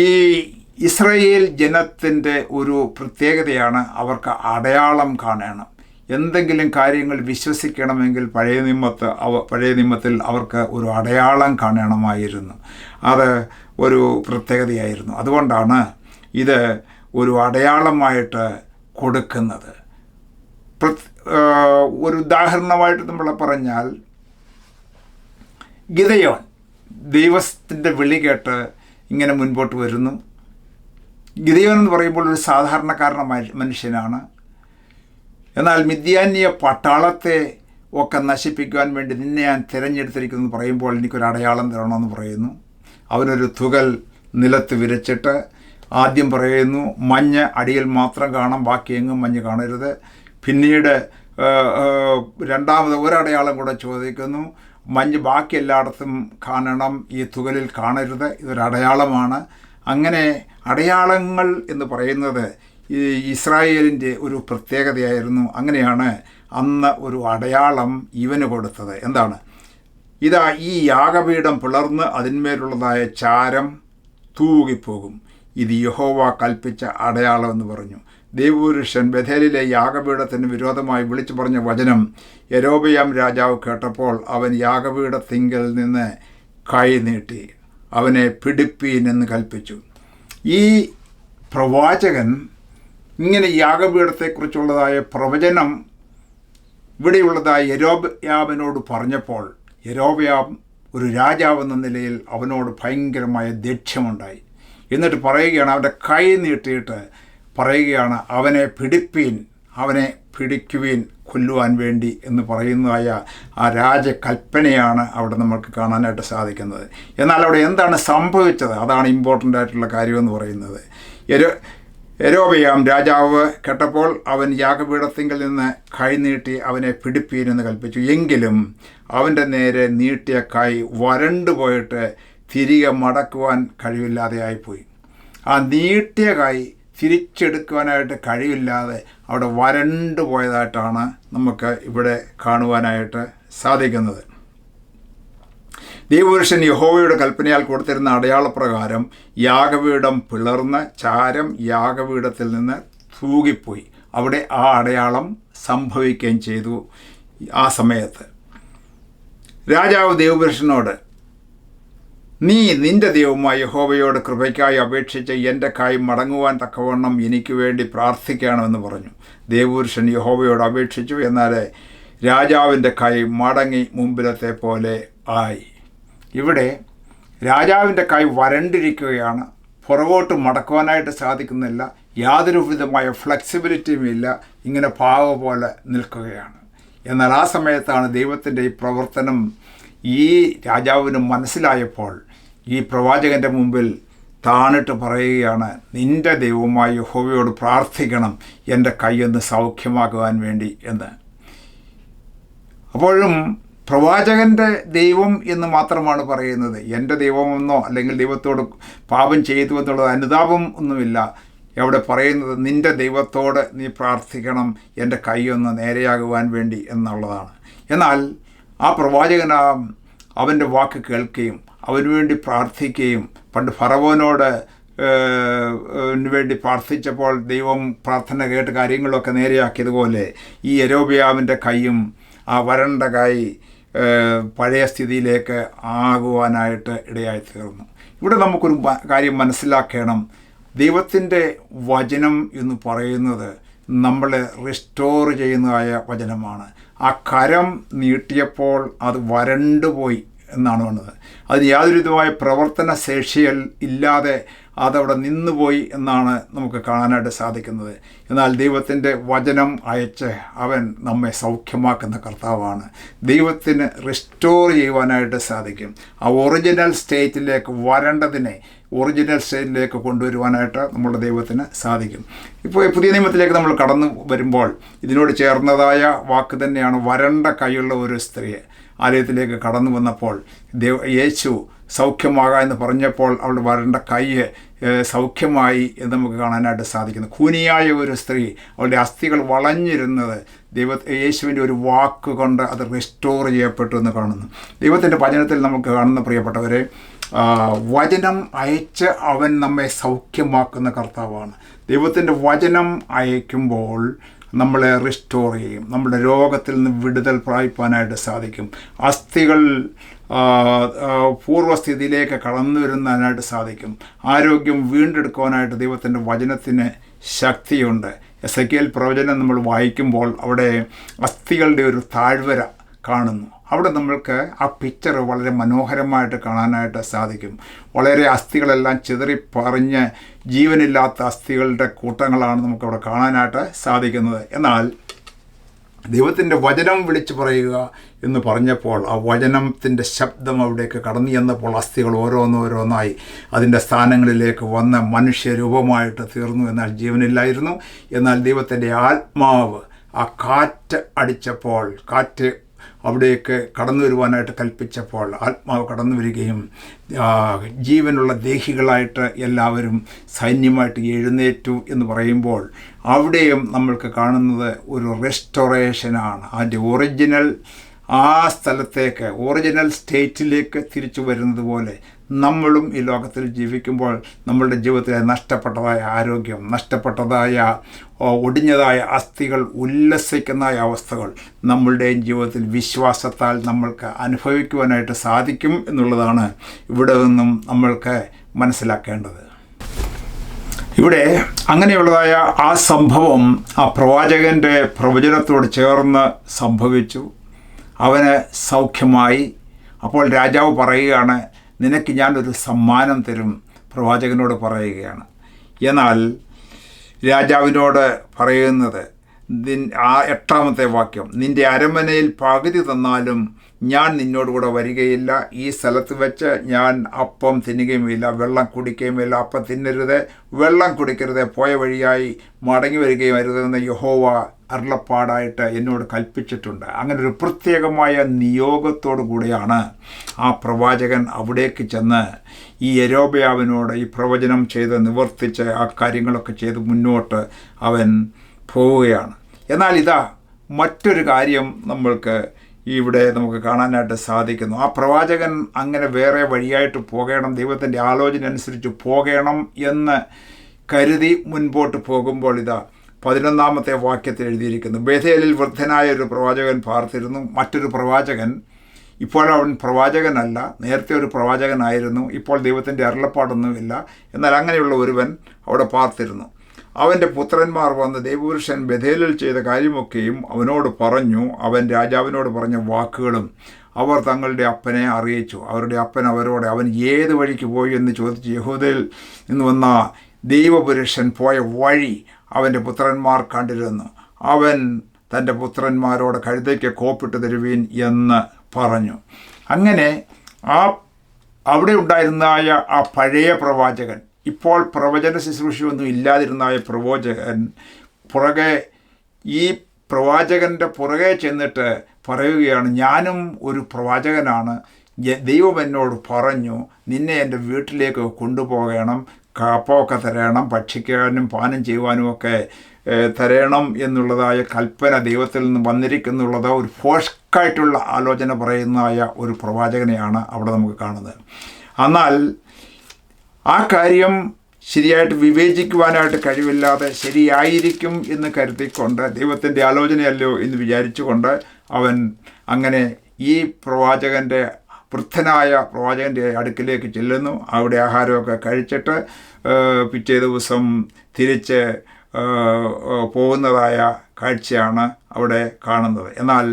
ഈ ഇസ്രായേൽ ജനത്തിൻ്റെ ഒരു പ്രത്യേകതയാണ്. അവർക്ക് അടയാളം കാണണം. എന്തെങ്കിലും കാര്യങ്ങൾ വിശ്വസിക്കണമെങ്കിൽ പഴയ നിയമത്തിൽ അവർക്ക് ഒരു അടയാളം കാണണമായിരുന്നു. അത് ഒരു പ്രത്യേകതയായിരുന്നു. അതുകൊണ്ടാണ് ഇത് ഒരു അടയാളമായിട്ട് കൊടുക്കുന്നത്. ഒരു ഉദാഹരണമായിട്ട് നമ്മൾ പറഞ്ഞാൽ, ഗിദെയോൻ ദൈവത്തിൻ്റെ വിളി കേട്ട് ഇങ്ങനെ മുൻപോട്ട് വരുന്നു. ഗിദെയോൻ എന്ന് പറയുമ്പോൾ ഒരു സാധാരണക്കാരനായ മനുഷ്യനാണ്. എന്നാൽ മിദ്യാന്യ പട്ടാളത്തെ ഒക്കെ നശിപ്പിക്കുവാൻ വേണ്ടി നിന്നെ ഞാൻ തിരഞ്ഞെടുത്തിരിക്കുന്നു പറയുമ്പോൾ എനിക്കൊരു അടയാളം തരണമെന്ന് പറയുന്നു. അവനൊരു തുകൽ നിലത്ത് വിരച്ചിട്ട് ആദ്യം പറയുന്നു, മഞ്ഞ് അടിയിൽ മാത്രം കാണാം, ബാക്കി എങ്ങും മഞ്ഞ് കാണരുത്. പിന്നീട് രണ്ടാമത് ഒരടയാളം കൂടെ ചോദിക്കുന്നു, മഞ്ഞ് ബാക്കി എല്ലായിടത്തും കാണണം, ഈ തുകലിൽ കാണരുത്, ഇതൊരടയാളമാണ്. അങ്ങനെ അടയാളങ്ങൾ എന്ന് പറയുന്നത് ഈ ഇസ്രായേലിൻ്റെ ഒരു പ്രത്യേകതയായിരുന്നു. അങ്ങനെയാണ് അന്ന് ഒരു അടയാളം ഇവന് കൊടുത്തത്. എന്താണ്? ഇതാ ഈ യാഗപീഠം പിളർന്ന് അതിന്മേലുള്ളതായ ചാരം തൂകിപ്പോകും, ഇത് യഹോവ കൽപ്പിച്ച അടയാളം എന്ന് പറഞ്ഞു. ദൈവപുരുഷൻ ബഥേലിലെ യാഗപീഠത്തിന് വിരോധമായി വിളിച്ചു പറഞ്ഞ വചനം യൊരോബെയാം രാജാവ് കേട്ടപ്പോൾ അവൻ യാഗപീഠത്തിങ്കൽ നിന്ന് കൈ നീട്ടി അവനെ പിടിപ്പീൻ എന്ന് കൽപ്പിച്ചു. ഈ പ്രവാചകൻ ഇങ്ങനെ യാഗപീഠത്തെക്കുറിച്ചുള്ളതായ പ്രവചനം ഇവിടെയുള്ളതായ യൊരോബെയാമിനോട് പറഞ്ഞപ്പോൾ യൊരോബെയാം ഒരു രാജാവെന്ന നിലയിൽ അവനോട് ഭയങ്കരമായ ദേഷ്യമുണ്ടായി. എന്നിട്ട് പറയുകയാണ്, അവൻ്റെ കൈ നീട്ടിയിട്ട് പറയുകയാണ്, അവനെ പിടിപ്പീൻ, അവനെ പിടിക്കുവാൻ കൊല്ലുവാൻ വേണ്ടി എന്ന് പറയുന്നതായ ആ രാജകൽപ്പനയാണ് അവിടെ നമുക്ക് കാണാനായിട്ട് സാധിക്കുന്നത്. എന്നാൽ അവിടെ എന്താണ് സംഭവിച്ചത്? അതാണ് ഇമ്പോർട്ടൻ്റ് ആയിട്ടുള്ള കാര്യമെന്ന് പറയുന്നത്. യൊരോബെയാം രാജാവ് കേട്ടപ്പോൾ അവൻ യാഗപീഠത്തിങ്കിൽ നിന്ന് കൈ നീട്ടി അവനെ പിടിപ്പീനെന്ന് കൽപ്പിച്ചു. എങ്കിലും അവൻ്റെ നേരെ നീട്ടിയ കൈ വരണ്ടു പോയിട്ട് തിരികെ മടക്കുവാൻ കഴിവില്ലാതെയായിപ്പോയി. ആ നീട്ടിയ കൈ തിരിച്ചെടുക്കുവാനായിട്ട് കഴിവില്ലാതെ അവിടെ വരണ്ടു പോയതായിട്ടാണ് നമുക്ക് ഇവിടെ കാണുവാനായിട്ട് സാധിക്കുന്നത്. ദൈവപുരുഷൻ യഹോവയുടെ കൽപ്പനയാൽ കൊടുത്തിരുന്ന അടയാളപ്രകാരം യാഗപീഠം പിളർന്ന് ചാരം യാഗപീഠത്തിൽ നിന്ന് തൂകിപ്പോയി. അവിടെ ആ അടയാളം സംഭവിക്കുകയും ചെയ്തു. ആ സമയത്ത് രാജാവ് ദൈവപുരുഷനോട്, നീ നിന്റെ ദൈവമായ യഹോവയോട് കൃപയ്ക്കായി അപേക്ഷിച്ച് എൻ്റെ കൈ മടങ്ങുവാൻ തക്കവണ്ണം എനിക്ക് വേണ്ടി പ്രാർത്ഥിക്കണമെന്ന് പറഞ്ഞു. ദൈവപുരുഷൻ യഹോവയോട് അപേക്ഷിച്ചു. എന്നാൽ രാജാവിൻ്റെ കൈ മടങ്ങി മുമ്പിലത്തെ പോലെ ആയി. ഇവിടെ രാജാവിൻ്റെ കൈ വരണ്ടിരിക്കുകയാണ്. പുറകോട്ട് മടക്കുവാനായിട്ട് സാധിക്കുന്നില്ല. യാതൊരു വിധമായ ഫ്ലെക്സിബിലിറ്റിയും ഇല്ല. ഇങ്ങനെ പാവ പോലെ നിൽക്കുകയാണ്. എന്നാൽ ആ സമയത്താണ് ദൈവത്തിൻ്റെ ഈ പ്രവർത്തനം ഈ രാജാവിന് മനസ്സിലായപ്പോൾ ഈ പ്രവാചകൻ്റെ മുമ്പിൽ താണിട്ട് പറയുകയാണ്, നിൻ്റെ ദൈവമായ യഹോവയോട് പ്രാർത്ഥിക്കണം എൻ്റെ കൈയൊന്ന് സൗഖ്യമാക്കുവാൻ വേണ്ടി എന്ന്. അപ്പോഴും പ്രവാചകൻ്റെ ദൈവം എന്ന് മാത്രമാണ് പറയുന്നത്. എൻ്റെ ദൈവമെന്നോ അല്ലെങ്കിൽ ദൈവത്തോട് പാപം ചെയ്തു എന്നുള്ള അനുതാപം ഒന്നുമില്ല. അവിടെ പറയുന്നത് നിൻ്റെ ദൈവത്തോട് നീ പ്രാർത്ഥിക്കണം എൻ്റെ കൈയൊന്ന് നേരെയാകുവാൻ വേണ്ടി എന്നുള്ളതാണ്. എന്നാൽ ആ പ്രവാചകൻ അവൻ്റെ വാക്ക് കേൾക്കുകയും അവന് വേണ്ടി പ്രാർത്ഥിക്കുകയും പണ്ട് ഫറവോനോട് വേണ്ടി പ്രാർത്ഥിച്ചപ്പോൾ ദൈവം പ്രാർത്ഥന കേട്ട് കാര്യങ്ങളൊക്കെ നേരെയാക്കിയതുപോലെ ഈ യൊരോബെയാമിൻ്റെ കൈയും ആ വരണ്ട കൈ പഴയ സ്ഥിതിയിലേക്ക് ആകുവാനായിട്ട് ഇടയായിത്തീർന്നു. ഇവിടെ നമുക്കൊരു കാര്യം മനസ്സിലാക്കണം. ദൈവത്തിൻ്റെ വചനം എന്ന് പറയുന്നത് നമ്മളെ റിസ്റ്റോർ ചെയ്യുന്നതായ വചനമാണ്. ആ കരം നീട്ടിയപ്പോൾ അത് വരണ്ടുപോയി എന്നാണ് പറഞ്ഞത്. അതിന് യാതൊരു വിധമായ പ്രവർത്തന ശേഷിയിൽ ഇല്ലാതെ അതവിടെ നിന്നുപോയി എന്നാണ് നമുക്ക് കാണാനായിട്ട് സാധിക്കുന്നത്. എന്നാൽ ദൈവത്തിൻ്റെ വചനം അയച്ച് അവൻ നമ്മെ സൗഖ്യമാക്കുന്ന കർത്താവാണ്. ദൈവത്തിന് റിസ്റ്റോർ ചെയ്യുവാനായിട്ട് സാധിക്കും. ആ ഒറിജിനൽ സ്റ്റേറ്റിലേക്ക് വരേണ്ടതിനെ ഒറിജിനൽ സ്റ്റേറ്റിലേക്ക് കൊണ്ടുവരുവാനായിട്ട് നമ്മുടെ ദൈവത്തിന് സാധിക്കും. ഇപ്പോൾ പുതിയ നിയമത്തിലേക്ക് നമ്മൾ കടന്നു വരുമ്പോൾ ഇതിനോട് ചേർന്നതായ വാക്ക് തന്നെയാണ് വരണ്ട കൈയുള്ള ഒരു സ്ത്രീയെ ആലയത്തിലേക്ക് കടന്നു വന്നപ്പോൾ യേശു സൗഖ്യമാകാം എന്ന് പറഞ്ഞപ്പോൾ അവളുടെ വരണ്ട കൈ സൗഖ്യമായി എന്ന് നമുക്ക് കാണാനായിട്ട് സാധിക്കുന്നു. കൂനിയായ ഒരു സ്ത്രീ, അവളുടെ അസ്ഥികൾ വളഞ്ഞിരുന്നത് യേശുവിൻ്റെ ഒരു വാക്ക് കൊണ്ട് അത് റിസ്റ്റോർ ചെയ്യപ്പെട്ടു എന്ന് കാണുന്നു. ദൈവത്തിൻ്റെ വചനത്തിൽ നമുക്ക് കാണുന്ന പ്രിയപ്പെട്ടവരെ, വചനം അയച്ച് അവൻ നമ്മെ സൗഖ്യമാക്കുന്ന കർത്താവാണ്. ദൈവത്തിൻ്റെ വചനം അയക്കുമ്പോൾ നമ്മളെ റിസ്റ്റോർ ചെയ്യും. നമ്മുടെ രോഗത്തിൽ നിന്ന് വിടുതൽ പ്രാപിപ്പാനായിട്ട് സാധിക്കും. അസ്ഥികൾ പൂർവ്വസ്ഥിതിയിലേക്ക് കടന്നു വരുന്നതിനായിട്ട് സാധിക്കും. ആരോഗ്യം വീണ്ടെടുക്കുവാനായിട്ട് ദൈവത്തിൻ്റെ വചനത്തിന് ശക്തിയുണ്ട്. എസെക്കിയേൽ പ്രവചനം നമ്മൾ വായിക്കുമ്പോൾ അവിടെ അസ്ഥികളുടെ ഒരു താഴ്വര കാണുന്നു. അവിടെ നമ്മൾക്ക് ആ പിക്ചർ വളരെ മനോഹരമായിട്ട് കാണാനായിട്ട് സാധിക്കും. വളരെ അസ്ഥികളെല്ലാം ചിതറിപ്പറിഞ്ഞ് ജീവനില്ലാത്ത അസ്ഥികളുടെ കൂട്ടങ്ങളാണ് നമുക്കവിടെ കാണാനായിട്ട് സാധിക്കുന്നത്. എന്നാൽ ദൈവത്തിൻ്റെ വചനം വിളിച്ചു പറയുക എന്ന് പറഞ്ഞപ്പോൾ ആ വചനത്തിൻ്റെ ശബ്ദം അവിടേക്ക് കടന്നു ചെന്നപ്പോൾ അസ്ഥികൾ ഓരോന്നോരോന്നായി അതിൻ്റെ സ്ഥാനങ്ങളിലേക്ക് വന്ന് മനുഷ്യരൂപമായിട്ട് തീർന്നു. എന്നാൽ ജീവനില്ലായിരുന്നു. എന്നാൽ ദൈവത്തിൻ്റെ ആത്മാവ് ആ കാറ്റ് അടിച്ചപ്പോൾ, കാറ്റ് അവിടേക്ക് കടന്നു വരുവാനായിട്ട് കൽപ്പിച്ചപ്പോൾ ആത്മാവ് കടന്നു വരികയും ജീവനുള്ള ദേഹികളായിട്ട് എല്ലാവരും സൈന്യമായിട്ട് എഴുന്നേറ്റു എന്ന് പറയുമ്പോൾ അവിടെയും നമ്മൾക്ക് കാണുന്നത് ഒരു റെസ്റ്റോറേഷനാണ്. അതിൻ്റെ ഒറിജിനൽ ആ സ്ഥലത്തേക്ക്, ഒറിജിനൽ സ്റ്റേറ്റിലേക്ക് തിരിച്ചു വരുന്നത് പോലെ നമ്മളും ഈ ലോകത്തിൽ ജീവിക്കുമ്പോൾ നമ്മളുടെ ജീവിതത്തിലെ നഷ്ടപ്പെട്ടതായ ആരോഗ്യം, നഷ്ടപ്പെട്ടതായ ഒടിഞ്ഞതായ അസ്ഥികൾ ഉല്ലസിക്കുന്ന അവസ്ഥകൾ നമ്മളുടെയും ജീവിതത്തിൽ വിശ്വാസത്താൽ നമ്മൾക്ക് അനുഭവിക്കുവാനായിട്ട് സാധിക്കും എന്നുള്ളതാണ് ഇവിടെ നിന്നും നമ്മൾക്ക് മനസ്സിലാക്കേണ്ടത്. ഇവിടെ അങ്ങനെയുള്ളതായ ആ സംഭവം ആ പ്രവാചകൻ്റെ പ്രവചനത്തോട് ചേർന്ന് സംഭവിച്ചു. അവന് സൗഖ്യമായി. അപ്പോൾ രാജാവ് പറയുകയാണ്, നിനക്ക് ഞാനൊരു സമ്മാനം തരും, പ്രവാചകനോട് പറയുകയാണ്. എന്നാൽ രാജാവിനോട് പറയുന്നത്, ആ 8-ാമത്തെ വാക്യം, നിന്റെ അരമനയിൽ പകുതി തന്നാലും ഞാൻ നിന്നോടുകൂടെ വരികയില്ല. ഈ സ്ഥലത്ത് വെച്ച് ഞാൻ അപ്പം തിന്നുകയുമില്ല, വെള്ളം കുടിക്കുകയുമില്ല. അപ്പം തിന്നരുത്, വെള്ളം കുടിക്കരുത്, പോയ വഴിയായി മടങ്ങി വരികയും അരുതെന്ന് യഹോവ അരുളപ്പാടായിട്ട് എന്നോട് കൽപ്പിച്ചിട്ടുണ്ട്. അങ്ങനെ ഒരു പ്രത്യേകമായ നിയോഗത്തോടു കൂടിയാണ് ആ പ്രവാചകൻ അവിടേക്ക് ചെന്ന് ഈ യൊരോബെയാമിനോട് ഈ പ്രവചനം ചെയ്ത് നിവർത്തിച്ച് ആ കാര്യങ്ങളൊക്കെ ചെയ്ത് മുന്നോട്ട് അവൻ പോവുകയാണ്. എന്നാൽ ഇതാ മറ്റൊരു കാര്യം നമ്മൾക്ക് ഇവിടെ നമുക്ക് കാണാനായിട്ട് സാധിക്കുന്നു. ആ പ്രവാചകൻ അങ്ങനെ വേറെ വഴിയായിട്ട് പോകണം, ദൈവത്തിൻ്റെ ആലോചന അനുസരിച്ച് പോകണം എന്ന് കരുതി മുൻപോട്ട് പോകുമ്പോൾ ഇതാ 11-ാമത്തെ വാക്യത്തിൽ എഴുതിയിരിക്കുന്നു, ബേഥേലിൽ വൃദ്ധനായ ഒരു പ്രവാചകൻ പാർത്തിരുന്നു. മറ്റൊരു പ്രവാചകൻ, ഇപ്പോൾ അവൻ പ്രവാചകനല്ല, നേരത്തെ ഒരു പ്രവാചകനായിരുന്നു, ഇപ്പോൾ ദൈവത്തിൻ്റെ അരുളപ്പാടൊന്നുമില്ല, എന്നാൽ അങ്ങനെയുള്ള ഒരുവൻ അവിടെ പാർത്തിരുന്നു. അവൻ്റെ പുത്രന്മാർ വന്ന് ദൈവപുരുഷൻ ബഥേലിൽ ചെയ്ത കാര്യമൊക്കെയും അവനോട് പറഞ്ഞു. അവൻ രാജാവിനോട് പറഞ്ഞ വാക്കുകളും അവർ തങ്ങളുടെ അപ്പനെ അറിയിച്ചു. അവരുടെ അപ്പൻ അവരോട്, അവൻ ഏത് വഴിക്ക് പോയി എന്ന് ചോദിച്ചു. യഹൂദയിൽ നിന്ന് വന്ന ദൈവപുരുഷൻ പോയ വഴി അവൻ്റെ പുത്രന്മാർ കണ്ടിരുന്നു. അവൻ തൻ്റെ പുത്രന്മാരോട് കഴുതയ്ക്ക് കോപ്പിട്ട് തരുവീൻ എന്ന് പറഞ്ഞു. അങ്ങനെ അവിടെ ഉണ്ടായിരുന്നായ ആ പഴയ പ്രവാചകൻ, ഇപ്പോൾ പ്രവചന ശുശ്രൂഷയൊന്നും ഇല്ലാതിരുന്നായ പ്രവാചകൻ ഈ പ്രവാചകൻ്റെ പുറകെ ചെന്നിട്ട് പറയുകയാണ്, ഞാനും ഒരു പ്രവാചകനാണ്, ദൈവം എന്നോട് പറഞ്ഞു നിന്നെ എൻ്റെ വീട്ടിലേക്ക് കൊണ്ടുപോകണം, കാപ്പമൊക്കെ തരണം, ഭക്ഷിക്കാനും പാനം ചെയ്യുവാനും ഒക്കെ തരണം എന്നുള്ളതായ കൽപ്പന ദൈവത്തിൽ നിന്ന് വന്നിരിക്കുന്നുള്ളത് ഒരു ഫോഷ്ക്കായിട്ടുള്ള ആലോചന പറയുന്നതായ ഒരു പ്രവാചകനെയാണ് അവിടെ നമുക്ക് കാണുന്നത്. എന്നാൽ ആ കാര്യം ശരിയായിട്ട് വിവേചിക്കുവാനായിട്ട് കഴിവില്ലാതെ ശരിയായിരിക്കും എന്ന് കരുതിക്കൊണ്ട്, ദൈവത്തിൻ്റെ ആലോചനയല്ലോ എന്ന് വിചാരിച്ചുകൊണ്ട് അവൻ അങ്ങനെ ഈ വൃദ്ധനായ പ്രവാചകൻ്റെ അടുക്കിലേക്ക് ചെല്ലുന്നു. അവിടെ ആഹാരമൊക്കെ കഴിച്ചിട്ട് പിറ്റേ ദിവസം തിരിച്ച് പോകുന്നതായ കാഴ്ചയാണ് അവിടെ കാണുന്നത്. എന്നാൽ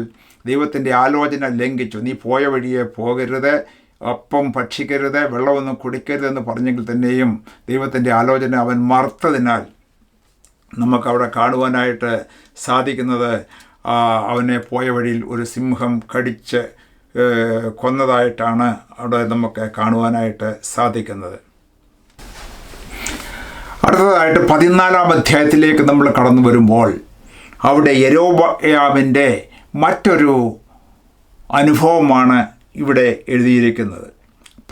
ദൈവത്തിൻ്റെ ആലോചന ലംഘിച്ചു. നീ പോയ വഴിയെ പോകരുത്, അപ്പം ഭക്ഷിക്കരുത്, വെള്ളമൊന്നും കുടിക്കരുതെന്ന് പറഞ്ഞെങ്കിൽ തന്നെയും ദൈവത്തിൻ്റെ ആലോചന അവൻ മറുത്തതിനാൽ നമുക്കവിടെ കാണുവാനായിട്ട് സാധിക്കുന്നത് അവനെ പോയ വഴിയിൽ ഒരു സിംഹം കടിച്ച് കൊന്നതായിട്ടാണ് അവിടെ നമുക്ക് കാണുവാനായിട്ട് സാധിക്കുന്നത്. അടുത്തതായിട്ട് 14-ാം അധ്യായത്തിലേക്ക് നമ്മൾ കടന്നു വരുമ്പോൾ അവിടെ യൊരോബെയാമിൻ്റെ മറ്റൊരു അനുഭവമാണ് ഇവിടെ എഴുതിയിരിക്കുന്നത്.